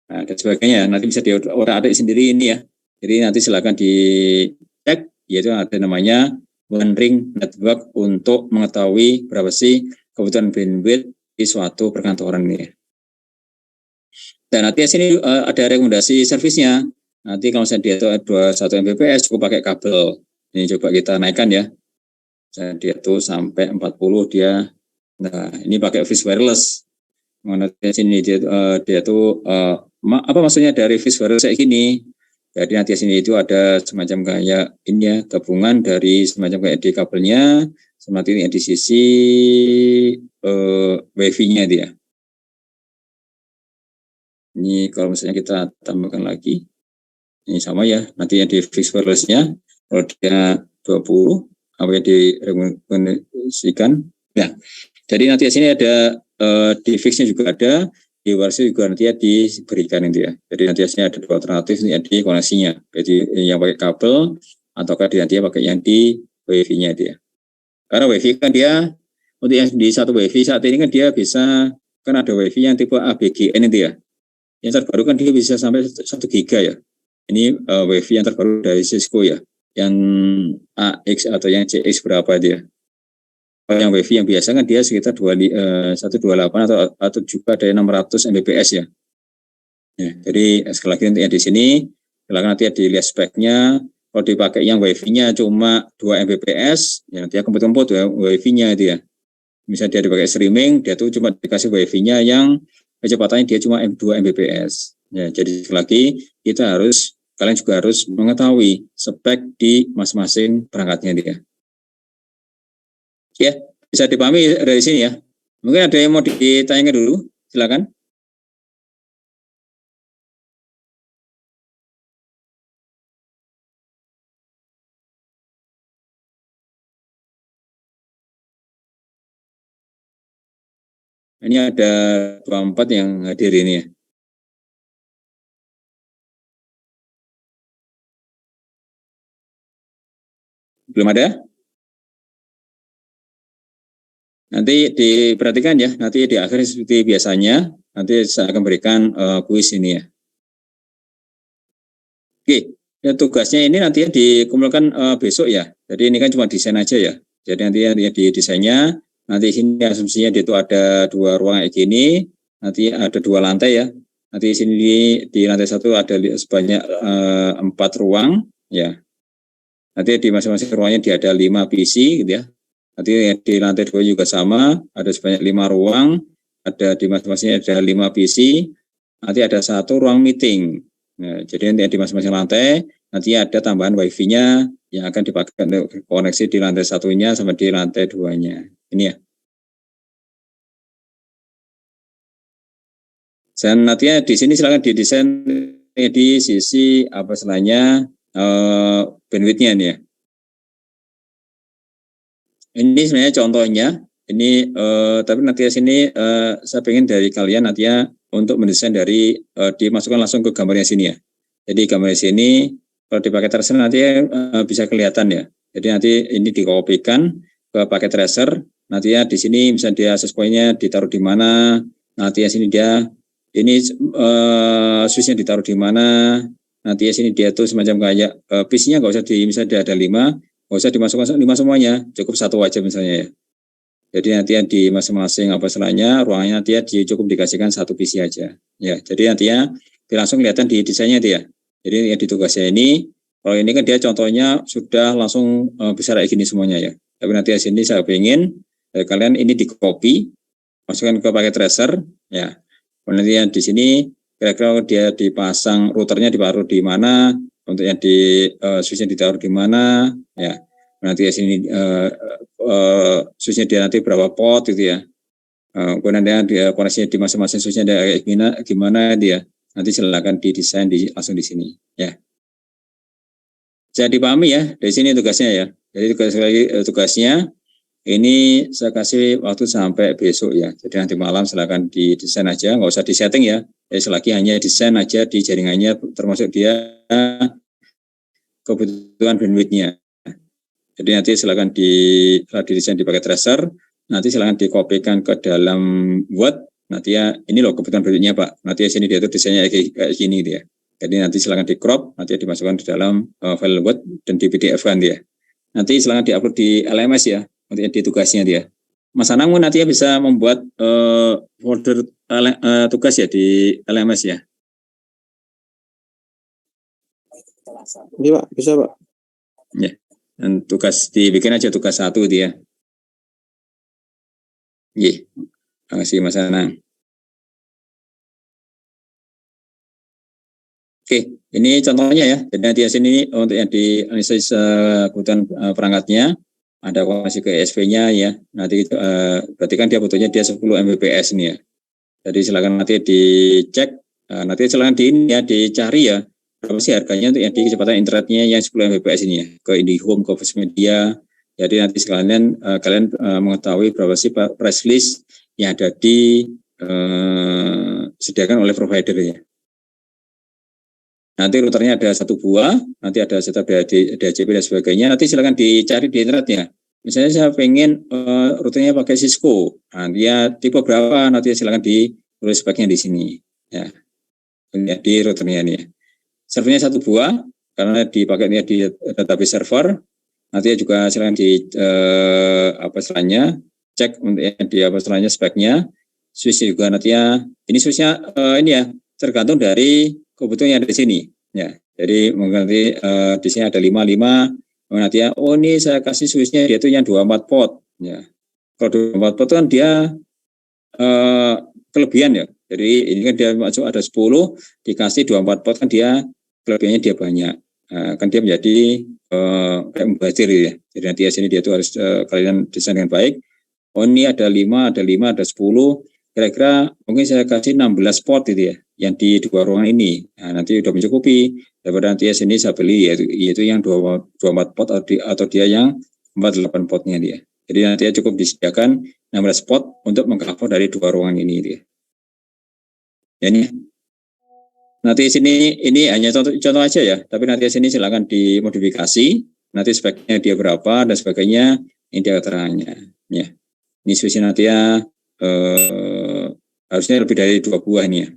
S1: Nah, dan sebagainya. Nanti bisa diorang-adik sendiri ini ya. Jadi nanti silakan dicek, yaitu ada namanya One Ring Network untuk mengetahui berapa sih kebutuhan bandwidth di suatu perkantoran ini. Dan nanti di sini ada rekomendasi servisnya. Nanti kalau misalnya dia itu 21 Mbps cukup pakai kabel. Ini coba kita naikkan ya. Jadi dia itu sampai 40 dia. Nah, ini pakai fixed wireless. Nanti di sini dia itu apa maksudnya dari fixed wireless kayak gini? Jadi nanti di sini itu ada semacam kayak ini ya, gabungan dari semacam kayak di kabelnya, sama nanti di sisi wifi-nya dia. Ini kalau misalnya kita tambahkan lagi, ini sama ya, nanti yang di fix wireless-nya, kalau dia 20, apa yang direkomendasikan. Nah, jadi nanti di sini ada di fix-nya juga ada, di wireless juga nanti ya diberikan itu ya. Jadi nanti di sini ada dua alternatif nih di koneksinya. Jadi yang pakai kabel ataukah nanti pakai yang di WiFi-nya dia. Karena WiFi kan dia untuk yang di satu WiFi saat ini kan dia bisa, kan ada WiFi yang tipe ABGN itu ya. Yang terbaru kan dia bisa sampai 1 giga ya. Ini WiFi yang terbaru dari Cisco ya. Yang AX atau yang CX berapa dia. Kalau yang WiFi yang biasa kan dia sekitar 128 atau juga ada 600 Mbps ya. Ya, jadi sekali lagi untuk yang di sini, silakan nanti dilihat speknya. Kalau dipakai yang WiFi-nya cuma 2 Mbps, ya nanti kemput-kemput ya WiFi-nya itu ya. Misalnya dia dipakai streaming, dia tuh cuma dikasih WiFi-nya yang kecepatannya dia cuma 2 Mbps. Ya, jadi sekali lagi kalian juga harus mengetahui spek di masing-masing perangkatnya dia. Ya, bisa dipahami dari sini ya. Mungkin ada yang mau ditanyakan dulu, silakan. Ini ada 24 yang hadir ini ya. Belum ada? Nanti diperhatikan ya, nanti di akhir seperti biasanya, nanti saya akan berikan kuis ini ya. Oke, ya tugasnya ini nanti dikumpulkan besok ya. Jadi ini kan cuma desain aja ya. Jadi nanti di desainnya, nanti sini asumsinya dia itu ada 2 ruang kayak gini, nanti ada 2 lantai ya. Nanti sini di lantai 1 ada sebanyak 4 ruang ya. Nanti di masing-masing ruangnya dia ada 5 PC gitu ya. Nanti di lantai 2 juga sama, ada sebanyak 5 ruang, ada di masing-masing ada 5 PC, nanti ada 1 ruang meeting. Nah, jadi nanti di masing-masing lantai, nanti ada tambahan wifi-nya yang akan dipakai untuk koneksi di lantai 1-nya sama di lantai 2-nya. Ini ya. Dan nantinya di sini silakan didesain di sisi apa istilahnya bandwidth-nya nih ya. Ini sebenarnya contohnya, ini tapi nanti di sini saya pengen dari kalian nanti ya untuk mendesain dari dimasukkan langsung ke gambarnya sini ya. Jadi gambarnya sini kalau di paket tracer nanti bisa kelihatan ya. Jadi nanti ini dikopikan ke paket tracer, nanti ya di sini misalnya dia access point-nya ditaruh di mana, nanti ya sini dia ini switch-nya ditaruh di mana, nanti ya sini dia tuh semacam kayak PC-nya nggak usah misalnya dia ada 5, nggak usah dimasukkan 5 semuanya, cukup 1 aja misalnya ya. Jadi nanti di masing-masing apa istilahnya ruangannya nanti cukup dikasihkan 1 PC aja. Ya, jadi nanti langsung kelihatan di desainnya dia. Jadi yang di tugasnya ini, kalau ini kan dia contohnya sudah langsung besar kayak gini semuanya ya. Tapi nanti di sini saya ingin kalian ini di copy, masukkan ke paket tracer, ya. Kemudian di sini kira-kira dia dipasang routernya ditaruh di mana, untuk yang di switchnya ditaruh di mana, ya. Nanti di sini switchnya dia nanti berapa port gitu ya. Kemudian dia koneksinya di masing-masing switchnya ada gimana dia. Nanti silakan didesain langsung di sini, ya. Bisa dipahami ya, dari sini tugasnya ya. Jadi tugasnya ini saya kasih waktu sampai besok ya. Jadi nanti malam silakan didesain aja, nggak usah disetting ya. Jadi selagi hanya desain aja di jaringannya, termasuk dia kebutuhan bandwidth-nya. Jadi nanti silakan didesain di paket tracer, nanti silakan dikopikan ke dalam Word. Nanti ya ini loh kebutuhan bandwidth-nya Pak. Nanti di sini dia tuh desainnya kayak gini dia. Jadi nanti silakan di crop, nanti dimasukkan di dalam file Word dan di PDF kan dia. Nanti silakan diupload di LMS ya, untuk di tugasnya dia. Mas Anang nanti bisa membuat folder tugas ya di LMS ya.
S2: Iya Pak, bisa Pak.
S1: Ya, dan tugas dibikin aja tugas 1 dia. Iya, terima kasih Mas Anang. Oke, ini contohnya ya. Jadi nanti di sini untuk yang di analisis kebutuhan perangkatnya, ada koneksi ke ESP-nya ya. Nanti berarti kan dia butuhnya dia 10 Mbps nih ya. Jadi silakan nanti dicek Nanti silahkan dicari ya, berapa sih harganya untuk yang di kecepatan internetnya yang 10 Mbps ini ya, ke IndiHome, ke First Media. Jadi nanti sekalian kalian mengetahui berapa sih price list yang ada disediakan oleh provider ya. Nanti routernya ada 1 buah, nanti ada setup DHCP dan sebagainya. Nanti silakan dicari di internetnya. Misalnya saya pengen routernya pakai Cisco, nah, dia tipe berapa, nanti silakan ditulis speknya di sini. Ya, di routernya ini. Servernya 1 buah, karena dipakainya di database server. Nanti juga silakan cek untuk di speknya. Switch juga nanti ya. Ini switchnya ini ya, tergantung dari kebutuhan yang ada di sini ya. Jadi mungkin nanti di sini ada 55, nanti ya, oh ini saya kasih switchnya dia itu yang 24 port ya. Kalau 24 port kan dia kelebihan ya. Jadi ini kan dia masuk ada 10 dikasih 24 port kan dia kelebihannya dia banyak. Kan dia menjadi kayak mubazir ya. Jadi nanti ya sini dia tuh harus kalian desain dengan baik. Oh ini ada 5, ada 10. Kira-kira mungkin saya kasih 16 port gitu ya, yang di 2 ruangan ini. Nah, nanti udah mencukupi. Daripada nanti ya sini saya beli yaitu yang 24 port atau dia yang 48 portnya dia. Jadi nanti ya cukup disediakan 16 port untuk mengcover dari 2 ruangan ini dia. Ya, ini. Nanti sini ini hanya contoh aja ya, tapi nanti sini silakan dimodifikasi. Nanti speknya dia berapa dan sebagainya, ini dia keterangannya. Ya. Ini switchnya nanti ya harusnya lebih dari 2 buah ini ya.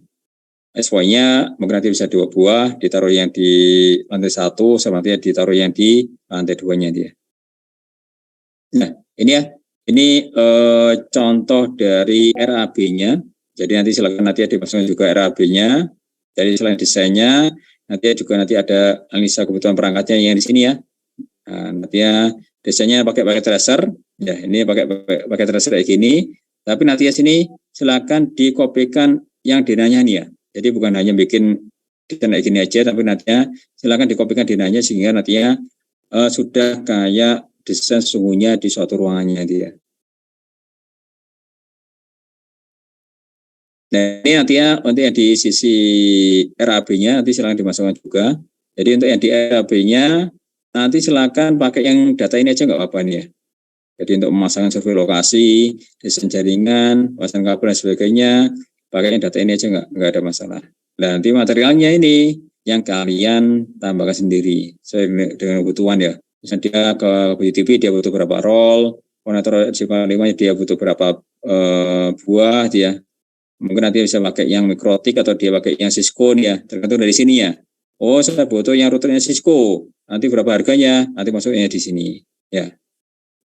S1: SY-nya mungkin nanti bisa 2 buah, ditaruh yang di lantai 1 sama nanti ditaruh yang di lantai 2-nya dia. Nah, ini ya. Ini contoh dari RAB-nya. Jadi nanti silakan nanti dimasukkan juga RAB-nya. Jadi selain desainnya, nanti ada analisa kebutuhan perangkatnya yang di sini ya. Nah, nanti ya desainnya pakai tracer. Ya, ini pakai tracer kayak gini. Tapi nanti ya sini silakan dikopikan yang denanya nih ya. Jadi bukan hanya bikin desain kayak gini aja, tapi nantinya silakan dikopikan denanya sehingga nantinya sudah kayak desain sesungguhnya di suatu ruangannya dia. Nah ini nantinya untuk yang di sisi RAB-nya nanti silakan dimasukkan juga. Jadi untuk yang di RAB-nya nanti silakan pakai yang data ini aja nggak apa-apa nih ya. Jadi untuk memasangkan survei lokasi, desain jaringan, pasang kabel dan sebagainya, pakai data ini aja nggak ada masalah. Nah nanti materialnya ini yang kalian tambahkan sendiri sesuai dengan kebutuhan ya. Misalnya dia ke BTV dia butuh berapa roll, konektor RJ45 dia butuh berapa buah dia. Mungkin nanti bisa pakai yang mikrotik atau dia pakai yang Cisco nih ya, tergantung dari sini ya. Oh saya butuh yang routernya Cisco, nanti berapa harganya, nanti masuknya di sini ya.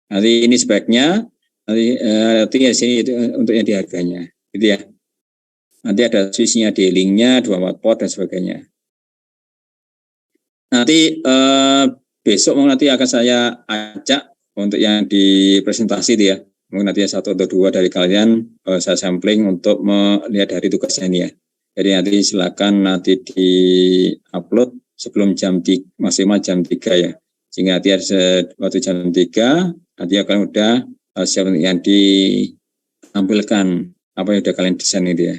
S1: Nanti ini speknya, nanti ya sini itu untuk yang di harganya, gitu ya. Nanti ada switchnya di linknya, 24 port dan sebagainya. Nanti besok nanti akan saya ajak untuk yang di presentasi itu ya. Mungkin nanti 1 atau 2 dari kalian saya sampling untuk melihat dari tugasnya ini ya. Jadi nanti silakan nanti di upload sebelum jam 3, maksimal jam 3 ya. Sehingga nanti ada waktu jam 3 nanti kalian udah siap yang ditampilkan apa yang udah kalian desain itu ya.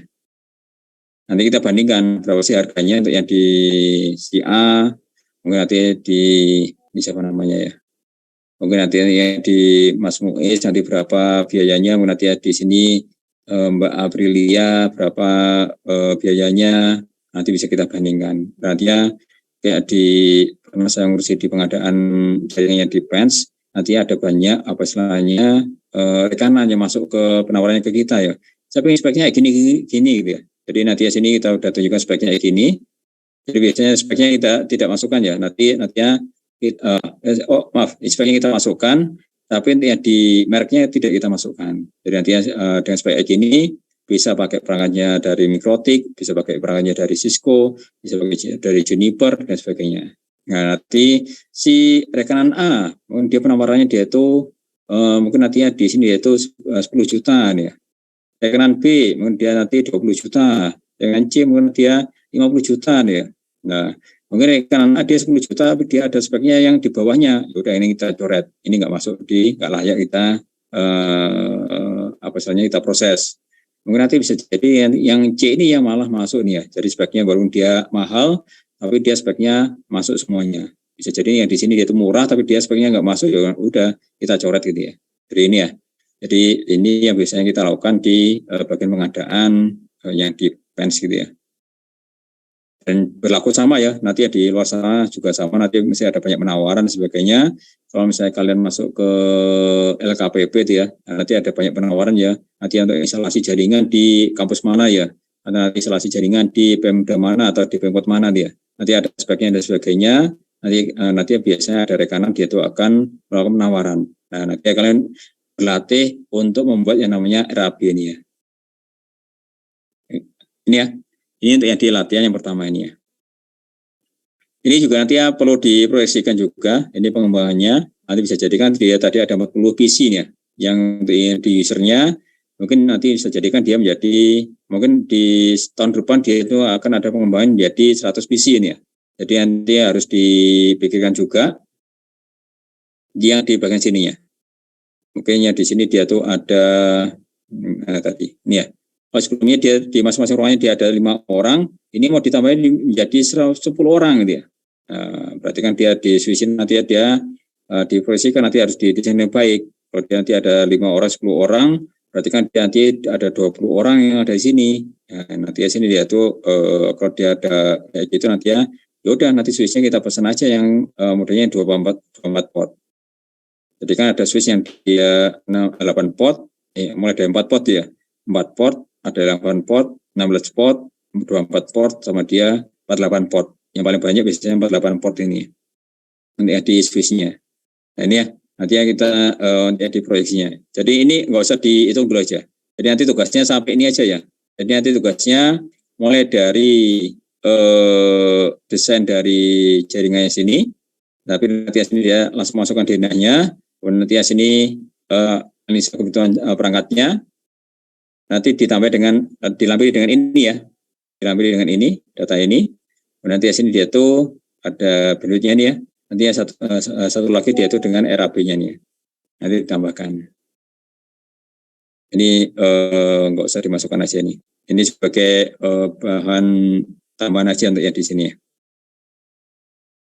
S1: Nanti kita bandingkan berapa sih harganya untuk yang di si A, mungkin nanti di ini siapa namanya ya. Mungkin nanti yang di Mas Muiz nanti berapa biayanya, mungkin nanti di sini Mbak Aprilia berapa biayanya, nanti bisa kita bandingkan. Nanti ya kayak di pernah saya ngurusi di pengadaan jaringannya di PENS, nanti ada banyak apa istilahnya rekanan yang masuk ke penawarannya ke kita ya. Saya pengen speknya gini gitu ya. Jadi nanti ya sini kita udah tunjukkan speknya kayak gini. Jadi biasanya speknya kita tidak masukkan ya. Nantinya speknya kita masukkan, tapi yang di mereknya tidak kita masukkan. Jadi nantinya dengan spek kayak gini bisa pakai perangkatnya dari Mikrotik, bisa pakai perangkatnya dari Cisco, bisa pakai dari Juniper dan sebagainya. Nah nanti si rekanan A, mungkin dia penawarannya dia itu mungkin nantinya di sini yaitu 10 juta nih ya. Rekanan B mungkin dia nanti 20 juta, dengan C mungkin dia 50 juta nih ya. Nah mungkin rekanan A dia 10 juta tapi dia ada speknya yang di bawahnya, udah ini kita coret, ini nggak masuk nggak layak kita apa istilahnya kita proses. Mungkin nanti bisa jadi yang C ini yang malah masuk nih ya. Jadi speknya baru dia mahal, tapi dia speknya masuk semuanya. Bisa jadi yang di sini dia itu murah, tapi dia speknya nggak masuk, ya udah kita coret gitu ya. Jadi ini ya. Jadi ini yang biasanya kita lakukan di bagian pengadaan yang di PENS gitu ya. Dan berlaku sama ya, nanti ya di luar sana juga sama, nanti mesti ada banyak penawaran dan sebagainya. Kalau misalnya kalian masuk ke LKPP itu ya, nanti ada banyak penawaran ya, nanti untuk instalasi jaringan di kampus mana ya, nanti instalasi jaringan di Pemda mana atau di Pemkot mana dia, nanti ada speknya dan sebagainya, nanti biasanya ada rekanan dia itu akan melakukan penawaran. Nah, nanti kalian berlatih untuk membuat yang namanya RAB ini ya. Ini ya, ini untuk yang di latihan yang pertama ini ya. Ini juga nanti ya perlu diproyeksikan juga, ini pengembangannya, nanti bisa jadikan dia tadi ada 40 PC nih ya, yang di usernya, mungkin nanti bisa jadikan dia menjadi, mungkin di tahun depan dia itu akan ada pengembangan menjadi 100 PC ini ya. Jadi nanti harus dipikirkan juga, yang di bagian sininya. Mungkin yang di sini dia tuh ada, tadi, ini ya. Kalau sebelumnya dia di masing-masing ruangannya dia ada 5 orang, ini mau ditambahin menjadi 10 orang gitu ya. Berarti kan dia di switch nanti dia diproyeksikan nanti harus didesain yang baik. Kalau dia nanti ada 5 orang, 10 orang, berarti kan dia nanti ada 20 orang yang ada di sini. Nah, nanti di sini dia tuh kalau dia ada kayak gitu nanti ya udah nanti switchnya kita pesan aja yang modelnya 24 port. Jadi kan ada switch yang dia 8 port, mulai dari 4 port ya. 4 port, ada 8 port, 16 port, 24 port, sama dia 48 port. Yang paling banyak biasanya 48 port ini. Nanti di switch-nya. Nah ini ya, nanti ya kita di proyeksinya. Jadi ini nggak usah dihitung dulu aja. Jadi nanti tugasnya sampai ini aja ya. Jadi nanti tugasnya mulai dari desain dari jaringannya sini, tapi nanti sini dia langsung masukkan DNA-nya, kemudian nanti sini analisa kebutuhan perangkatnya, nanti ditambah dengan dilampiri dengan ini ya, dilampiri dengan ini data ini, kemudian nanti sini dia tuh ada bentuknya ini ya, nanti satu lagi dia tuh dengan RAB-nya nih, nanti ditambahkan. Ini nggak usah dimasukkan aja nih. Ini sebagai bahan tambahan aja untuk yang di sini ya.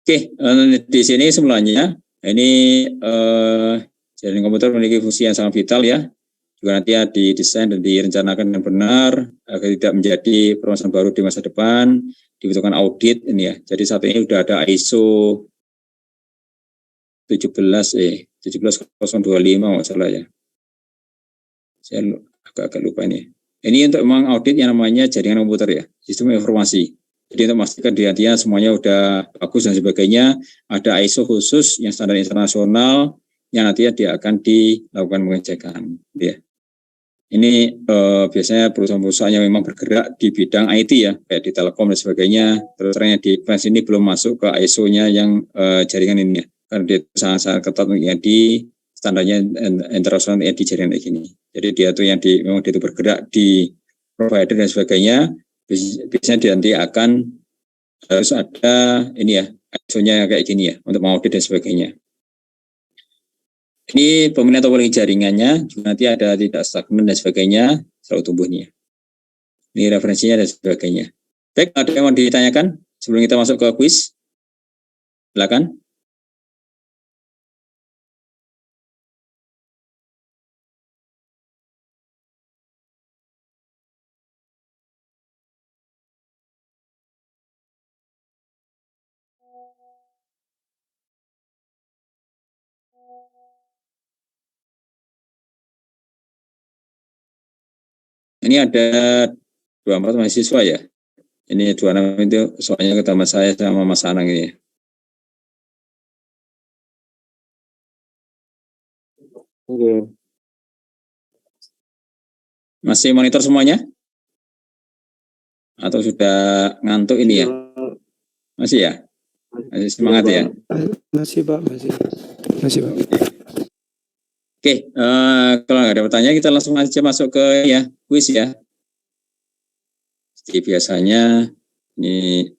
S1: Oke, di sini semuanya ini jaringan komputer memiliki fungsi yang sangat vital ya. Juga nanti ya didesain dan direncanakan dengan benar agar tidak menjadi permasalahan baru di masa depan. Dibutuhkan audit ini ya. Jadi saat ini sudah ada ISO 17025 nggak salah ya. Saya agak lupa ini. Ini untuk memang audit yang namanya jaringan komputer ya, sistem informasi. Jadi untuk memastikan dia semuanya udah bagus dan sebagainya, ada ISO khusus yang standar internasional yang nantinya dia akan dilakukan pengecekan. Ya. Ini biasanya perusahaan-perusahaan yang memang bergerak di bidang IT ya, kayak di Telkom dan sebagainya. Terus terangnya di PENS ini belum masuk ke ISO-nya yang jaringan ini ya, karena dia sangat-sangat ketat ya di standarnya internasional ya di jaringan kayak gini. Jadi dia tuh yang memang dia itu bergerak di provider dan sebagainya, biasanya nanti akan harus ada ini ya, ISO-nya kayak gini ya, untuk mengaudit dan sebagainya. Ini peminat topologi jaringannya, juga nanti ada tidak stagnan dan sebagainya, selalu tumbuhnya. Ini referensinya dan sebagainya. Baik, ada yang mau ditanyakan sebelum kita masuk ke kuis? Silakan. Ini ada 24 mahasiswa ya. Ini 26 itu soalnya ketemu saya sama Mas Anang ini.
S2: Oke.
S1: Masih monitor semuanya? Atau sudah ngantuk ini ya? Masih ya? Masih semangat ya?
S2: Masih Pak, masih Pak.
S1: Oke, kalau nggak ada pertanyaan kita langsung aja masuk ke ya kuis ya. Seperti biasanya ini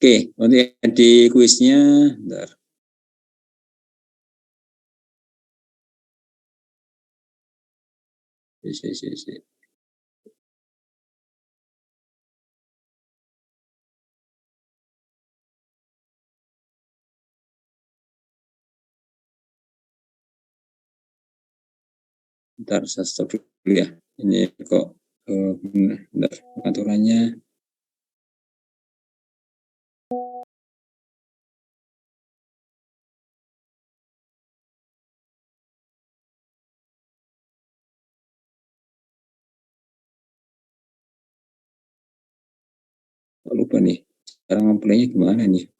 S1: Oke, nanti di kuisnya, bentar. Si. Bentar, saya stop dulu ya. Ini kok, bentar, aturannya. Lupa nih, sekarang nge-play-nya gimana nih?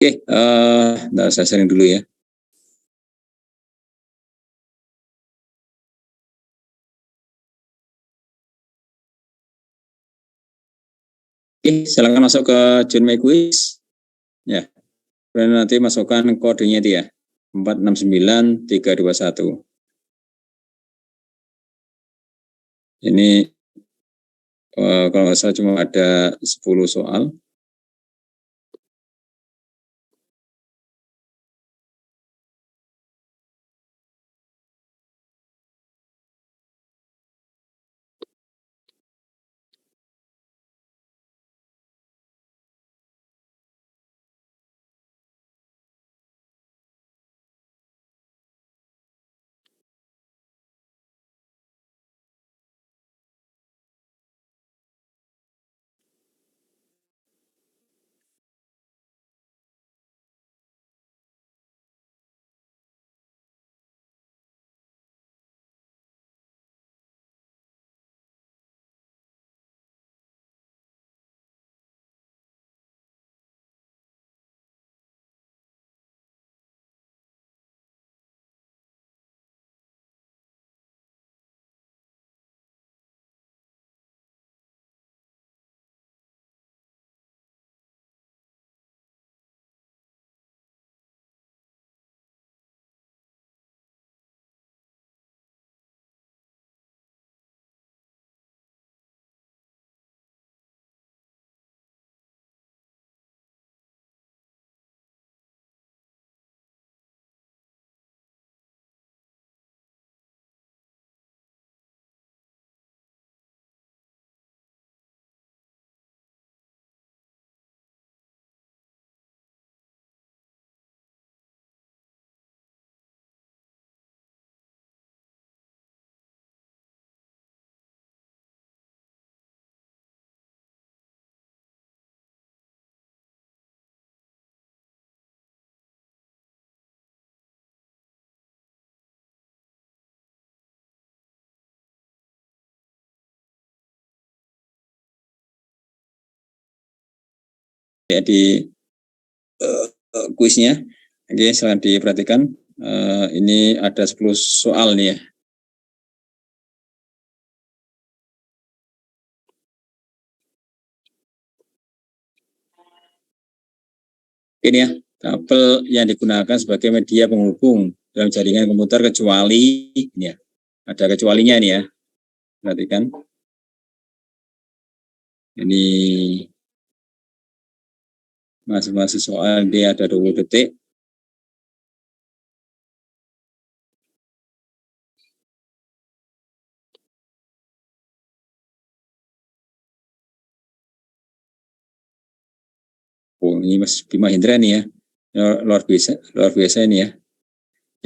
S1: Oke, bentar, saya sharing dulu ya. Oke, silakan masuk ke Join My Quiz. Ya, dan nanti masukkan kodenya itu ya, 469321. Ini kalau nggak salah cuma ada 10 soal. Ya, di kuisnya. Oke, silahkan diperhatikan. Ini ada 10 soal nih ya. Ini ya, kabel yang digunakan sebagai media penghubung dalam jaringan komputer kecuali ini ya. Ada kecualinya ini ya. Perhatikan. Ini masing-masing soal dia ada 20 detik. Oh, ini Mas Bima Hendra nih ya. Luar biasa ini ya.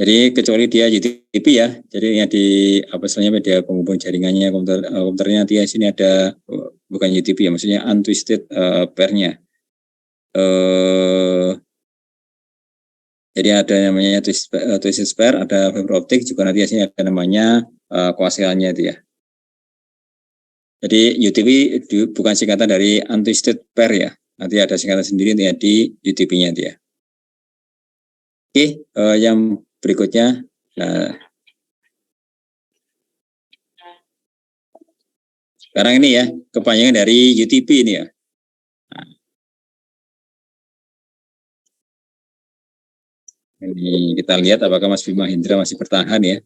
S1: Jadi kecuali dia UTP ya. Jadi yang di apa istilahnya media penghubung jaringannya komputernya nanti ya sini ada bukan UTP ya, maksudnya untwisted pair-nya. Jadi ada namanya twisted pair, ada fiber optic juga nanti sini ada namanya koaksialnya itu ya. Jadi UTP bukan singkatan dari untwisted pair ya. Nanti ada singkatan sendiri ya di UTP-nya dia. Oke, yang berikutnya. Nah, sekarang ini ya, kepanjangan dari UTP ini ya. Nah, ini kita lihat apakah Mas Bima Hendra masih bertahan ya.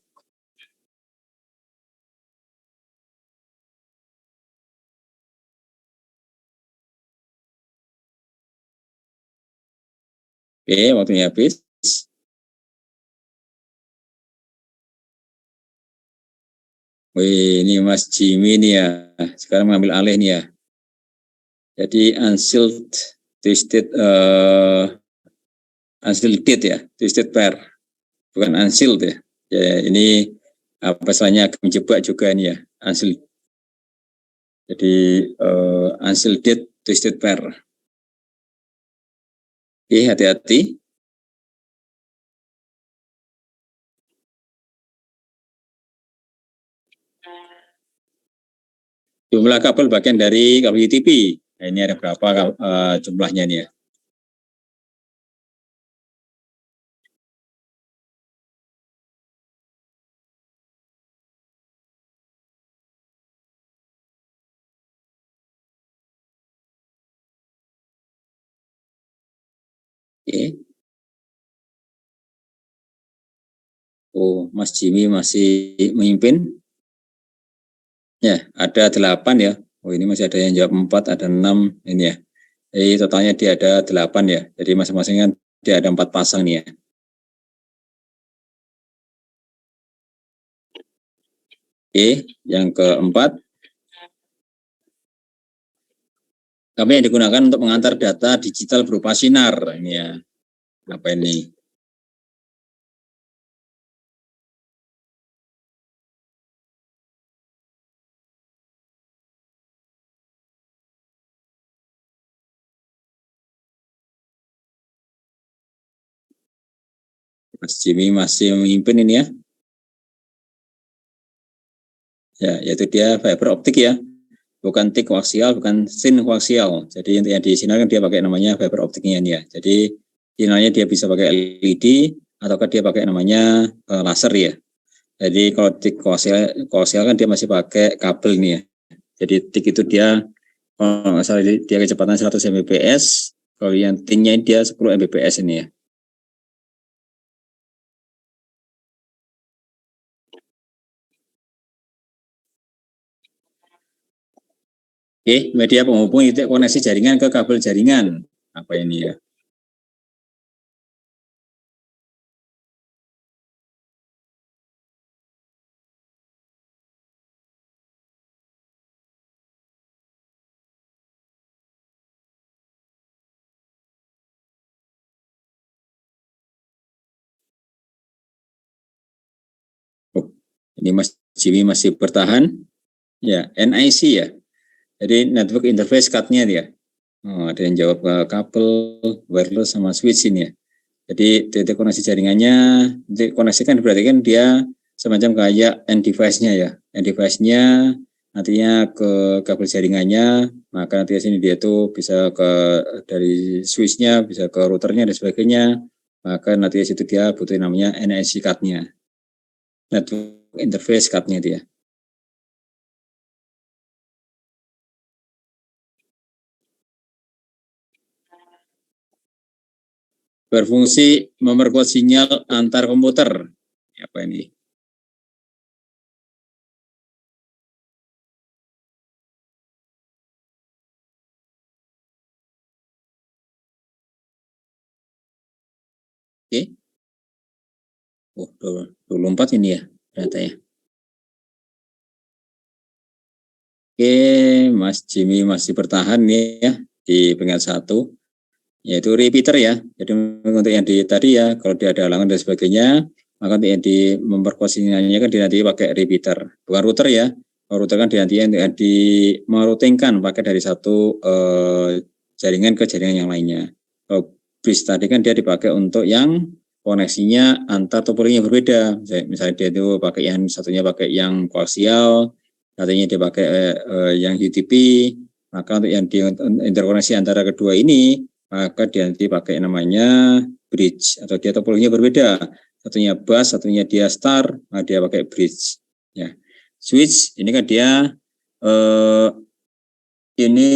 S1: Oke, waktunya habis. Wih, ini Mas Jimmy nih ya. Sekarang mengambil alih nih ya. Jadi unsealed twisted ya, twisted pair. Bukan unsealed ya. Ya, ini apa istilahnya menjebak juga nih ya, unsealed. Jadi unsealed twisted pair. Oke, hati-hati. Jumlah kabel bagian dari kabel UTP. Nah, ini ada berapa jumlahnya nih ya. Oke. Oh, Mas Jimmy masih memimpin. Ya, ada 8 ya. Oh, ini masih ada yang jawab 4, ada 6 ini ya. Jadi totalnya dia ada 8 ya. Jadi masing-masing kan dia ada 4 pasang nih ya. Oke, yang keempat. Kami yang digunakan untuk mengantar data digital berupa sinar. Ini ya. Apa ini? Mas Jimmy masih memimpin ini ya. Ya, yaitu dia fiber optik ya. Bukan TIC koaksial, bukan SIN koaksial. Jadi yang di sinar kan dia pakai namanya fiber optiknya ini ya. Jadi sinarnya dia bisa pakai LED ataukah dia pakai namanya laser ya. Jadi kalau TIC koaksial kan dia masih pakai kabel nih ya. Jadi TIC itu dia kalau nggak salah dia kecepatan 100 Mbps, kalau yang TIN-nya dia 10 Mbps ini ya. Oke, media penghubung itu koneksi jaringan ke kabel jaringan. Apa ini ya? Oh, ini Mas Jimmy masih bertahan. Ya, NIC ya. Jadi network interface card-nya dia. Oh, ada yang jawab kabel, wireless sama switch ini ya. Jadi titik koneksi jaringannya, titik koneksi kan berarti kan dia semacam kayak end device-nya ya. End device-nya nantinya ke kabel jaringannya, maka nanti sini dia tuh bisa ke dari switch-nya, bisa ke routernya dan sebagainya. Maka nanti situ dia butuh namanya NIC card-nya. Network interface card-nya dia. Berfungsi memperkuat sinyal antar komputer. Apa ini? Oke. Oh, 24 ini ya datanya. Oke, Mas Jimmy masih bertahan nih ya di peringkat 1, yaitu repeater ya. Jadi untuk yang di tadi ya, kalau dia ada halangan dan sebagainya, maka untuk yang di memperkuat sinyalnya kan nanti pakai repeater, bukan router ya. Router kan nanti di meroutingkan pakai dari satu jaringan ke jaringan yang lainnya. Bridge tadi kan dia dipakai untuk yang koneksinya antar topologi yang berbeda. Misalnya dia itu pakai yang satunya pakai yang koaksial, katanya dia pakai yang UTP, maka untuk yang di interkoneksi antara kedua ini, maka dia nanti pakai namanya bridge, atau dia topologinya berbeda. Satunya bus, satunya dia star, maka dia pakai bridge. Ya. Switch ini kan dia ini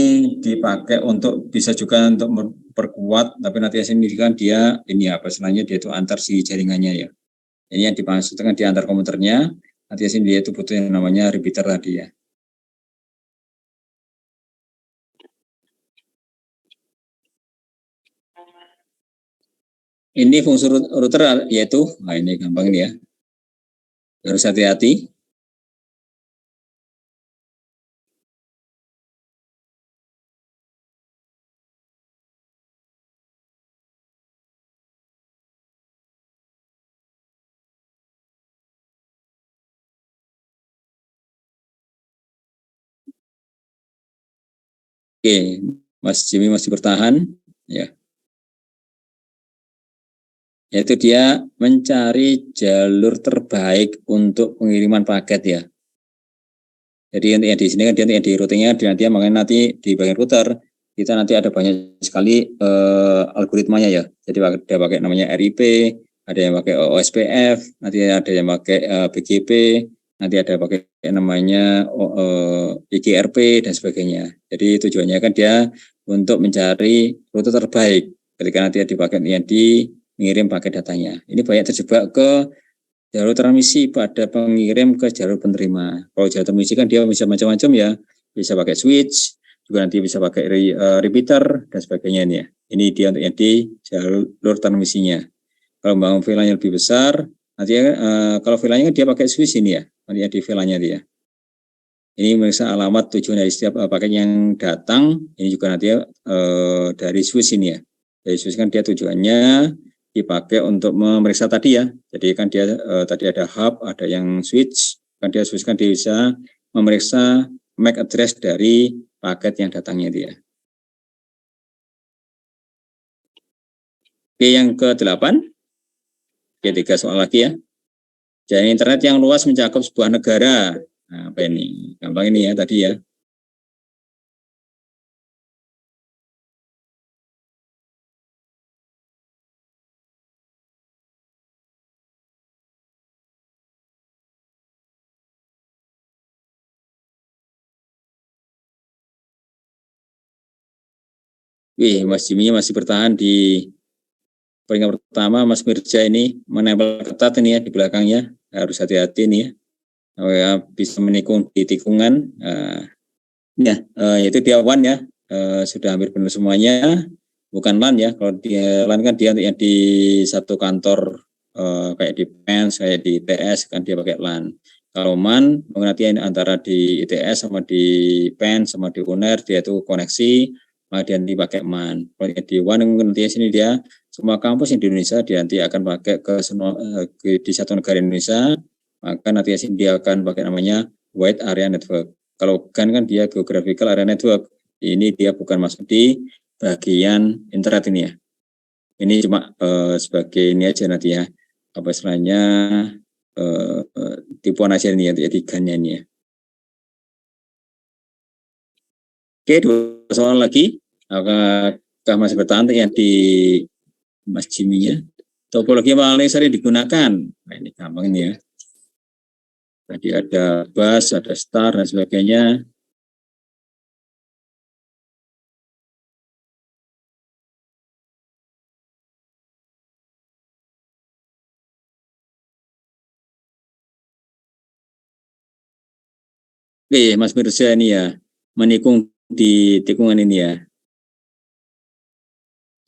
S1: dipakai untuk bisa juga untuk memperkuat, tapi nanti sendiri kan dia ini apa istilahnya, dia itu antar si jaringannya ya. Ini yang dimaksudkan di antar komputernya, nanti sendiri dia itu butuh yang namanya repeater tadi ya. Ini fungsi router yaitu, nah ini gampang ini ya, harus hati-hati. Oke, Mas Jimmy masih bertahan ya. Yaitu dia mencari jalur terbaik untuk pengiriman paket ya. Jadi yang di sini kan dia yang di routingnya, dia makanya nanti di bagian router kita nanti ada banyak sekali algoritmanya ya. Jadi dia pakai namanya RIP, ada yang pakai OSPF, nanti ada yang pakai BGP, nanti ada pakai namanya IGRP dan sebagainya. Jadi tujuannya kan dia untuk mencari rute terbaik ketika nanti dipakai yang mengirim paket datanya. Ini banyak terjebak ke jalur transmisi pada pengirim ke jalur penerima. Kalau jalur transmisi kan dia bisa macam-macam ya, bisa pakai switch, juga nanti bisa pakai repeater dan sebagainya ini ya. Ini dia untuk yang di jalur transmisinya. Kalau mau VLAN-nya lebih besar, nanti kalau VLAN-nya kan dia pakai switch ini ya, nanti di VLAN-nya dia. Ini memeriksa alamat tujuan dari setiap paket yang datang. Ini juga nanti dari switch ini ya. Dari switch kan dia tujuannya dipakai untuk memeriksa tadi ya. Jadi kan dia tadi ada hub, ada yang switch, kan dia switch kan dia bisa memeriksa MAC address dari paket yang datangnya dia. Oke, yang ke-8. Oke, 3 soal lagi ya. Jaringan internet yang luas mencakup sebuah negara. Nah, apa ini? Gampang ini ya tadi ya. Wih, Mas Jimmy masih bertahan di peringkat pertama. Mas Mirja ini menempel ketat ini ya di belakangnya. Harus hati-hati nih ya. Bisa menikung di tikungan. Ya, yaitu dia WAN ya. Sudah hampir benar semuanya. Bukan LAN ya. Kalau dia LAN kan dia yang di satu kantor kayak di PENS, kayak di ITS kan dia pakai LAN. Kalau MAN nanti antara di ITS sama di PENS sama di UNER dia itu koneksi, maka dia nanti pakai MAN. Kalau di WAN nanti sini dia semua kampus yang di Indonesia dia nanti akan pakai di satu negara Indonesia, maka nanti dia akan pakai namanya Wide Area Network. Kalau kan dia Geographical Area Network, ini dia bukan masuk di bagian internet ini ya. Ini cuma sebagai ini aja nanti ya, apa istilahnya tipuan aja ini ya, tigannya ini ya. Oke, 2 soal lagi. Apakah masih bertahan yang di Mas Jimmy-nya? Topologi yang paling sering digunakan. Nah, ini gampang ini ya. Tadi ada bus, ada star dan sebagainya. Oke, Mas Mirza ini ya, menikung di tikungan ini ya.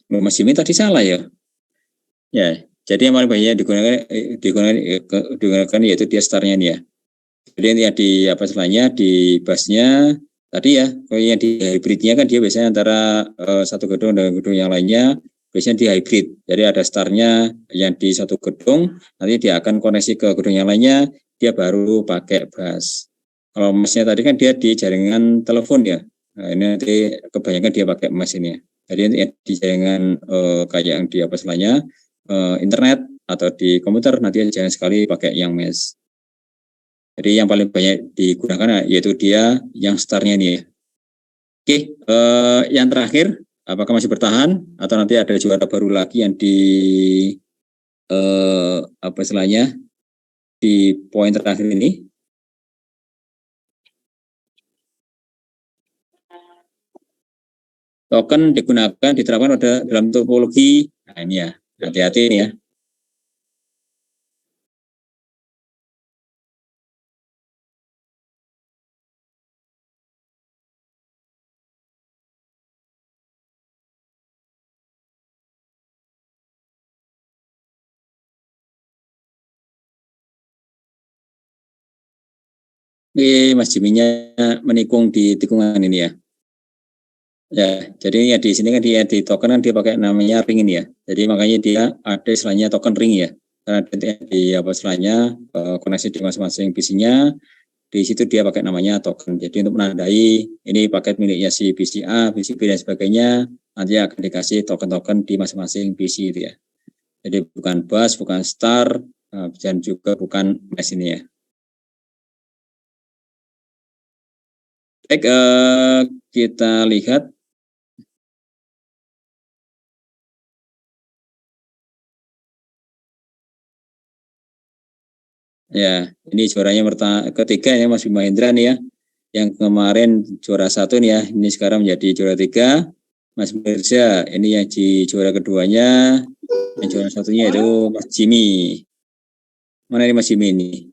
S1: Mas Jimmy tadi salah ya. Ya, jadi yang paling banyak digunakan yaitu dia starnya ini ya. Jadi yang di apa istilahnya di busnya tadi ya, kalau yang di hybridnya kan dia biasanya antara satu gedung dengan gedung yang lainnya, biasanya di hybrid. Jadi ada starnya yang di satu gedung, nanti dia akan koneksi ke gedung yang lainnya, dia baru pakai bus. Kalau mesnya tadi kan dia di jaringan telepon ya. Nah, ini nanti kebanyakan dia pakai mes ini ya. Jadi di jaringan kayak yang di apa istilahnya internet atau di komputer nanti jangan sekali pakai yang mes. Jadi yang paling banyak digunakan yaitu dia yang startnya ini ya. Oke, yang terakhir, apakah masih bertahan atau nanti ada juara baru lagi yang di apa istilahnya di poin terakhir ini? Token digunakan diterapkan pada dalam topologi. Nah ini ya, hati-hati ini ya. Oke, Mas Jiminya menikung di tikungan ini ya. Ya, jadi ya di sini kan dia di token kan dia pakai namanya ring ini ya. Jadi makanya dia ada istilahnya token ring ya. Karena di apa istilahnya koneksi di masing-masing PC-nya, di situ dia pakai namanya token. Jadi untuk menandai ini paket miliknya si PC A, PC B dan sebagainya, nanti akan dikasih token-token di masing-masing PC itu ya. Jadi bukan bus, bukan star, dan juga bukan mesh ini ya. Baik, kita lihat. Ya, ini juaranya ketiga ya Mas Bima Hendra nih ya. Yang kemarin juara 1 nih ya, ini sekarang menjadi juara 3. Mas Mirza, ini yang di juara keduanya, yang juara satunya itu Mas Jimmy. Mana ini Mas Jimmy ini?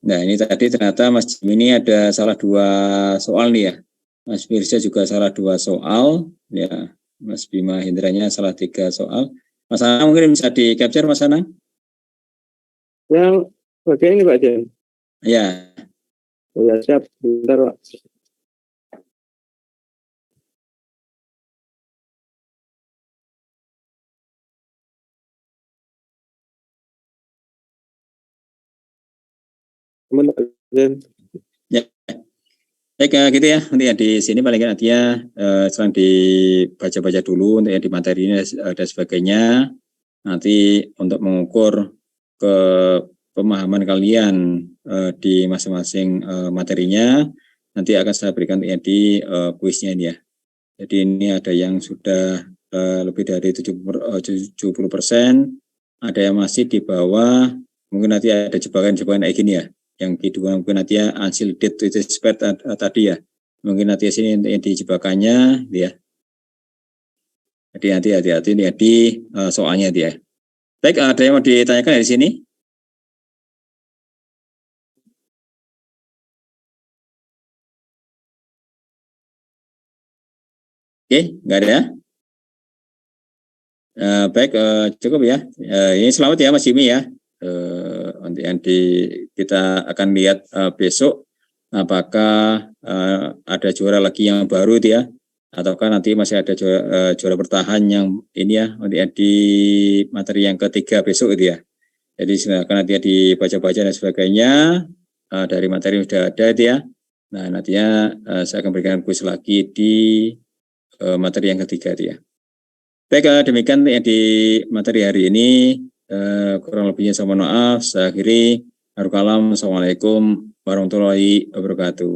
S1: Nah, ini tadi ternyata Mas Jimmy ini ada salah 2 soal nih ya. Mas Mirza juga salah 2 soal, ya. Mas Bima Hendranya salah 3 soal. Mas Anang mungkin bisa di capture Mas Anang?
S2: Yang bagian ini Pak Jen.
S1: Ya.
S2: Oh ya, siap. Bentar Pak. Teman Pak Jen.
S1: Ya. Baik, gitu ya. Nanti ya di sini paling nantinya selang dibaca-baca dulu untuk yang di materi ini dan sebagainya. Nanti untuk mengukur ke pemahaman kalian di masing-masing materinya, nanti akan saya berikan ya di kuisnya ini ya. Jadi ini ada yang sudah lebih dari 70%, ada yang masih di bawah, mungkin nanti ada jebakan-jebakan kayak gini ya. Yang kedua mungkin nanti ya until date to expert tadi ya. Mungkin nanti sini yang di jebakannya ya. Jadi nanti hati-hati ya di soalnya dia. Baik, ada yang mau ditanyakan dari sini? Oke, nggak ada ya? Baik, cukup ya. Ini selamat ya Mas Jimmy ya. Nanti kita akan lihat besok apakah ada juara lagi yang baru itu ya, ataukah nanti masih ada juara bertahan yang ini ya di materi yang ketiga besok itu ya. Jadi silakan nanti dibaca-baca dan sebagainya dari materi yang sudah ada itu ya. Nah nantinya saya akan berikan kuis lagi di materi yang ketiga itu ya. Baik, demikian yang di materi hari ini. Kurang lebihnya saya mohon maaf. Saya akhiri. Assalamualaikum warahmatullahi wabarakatuh.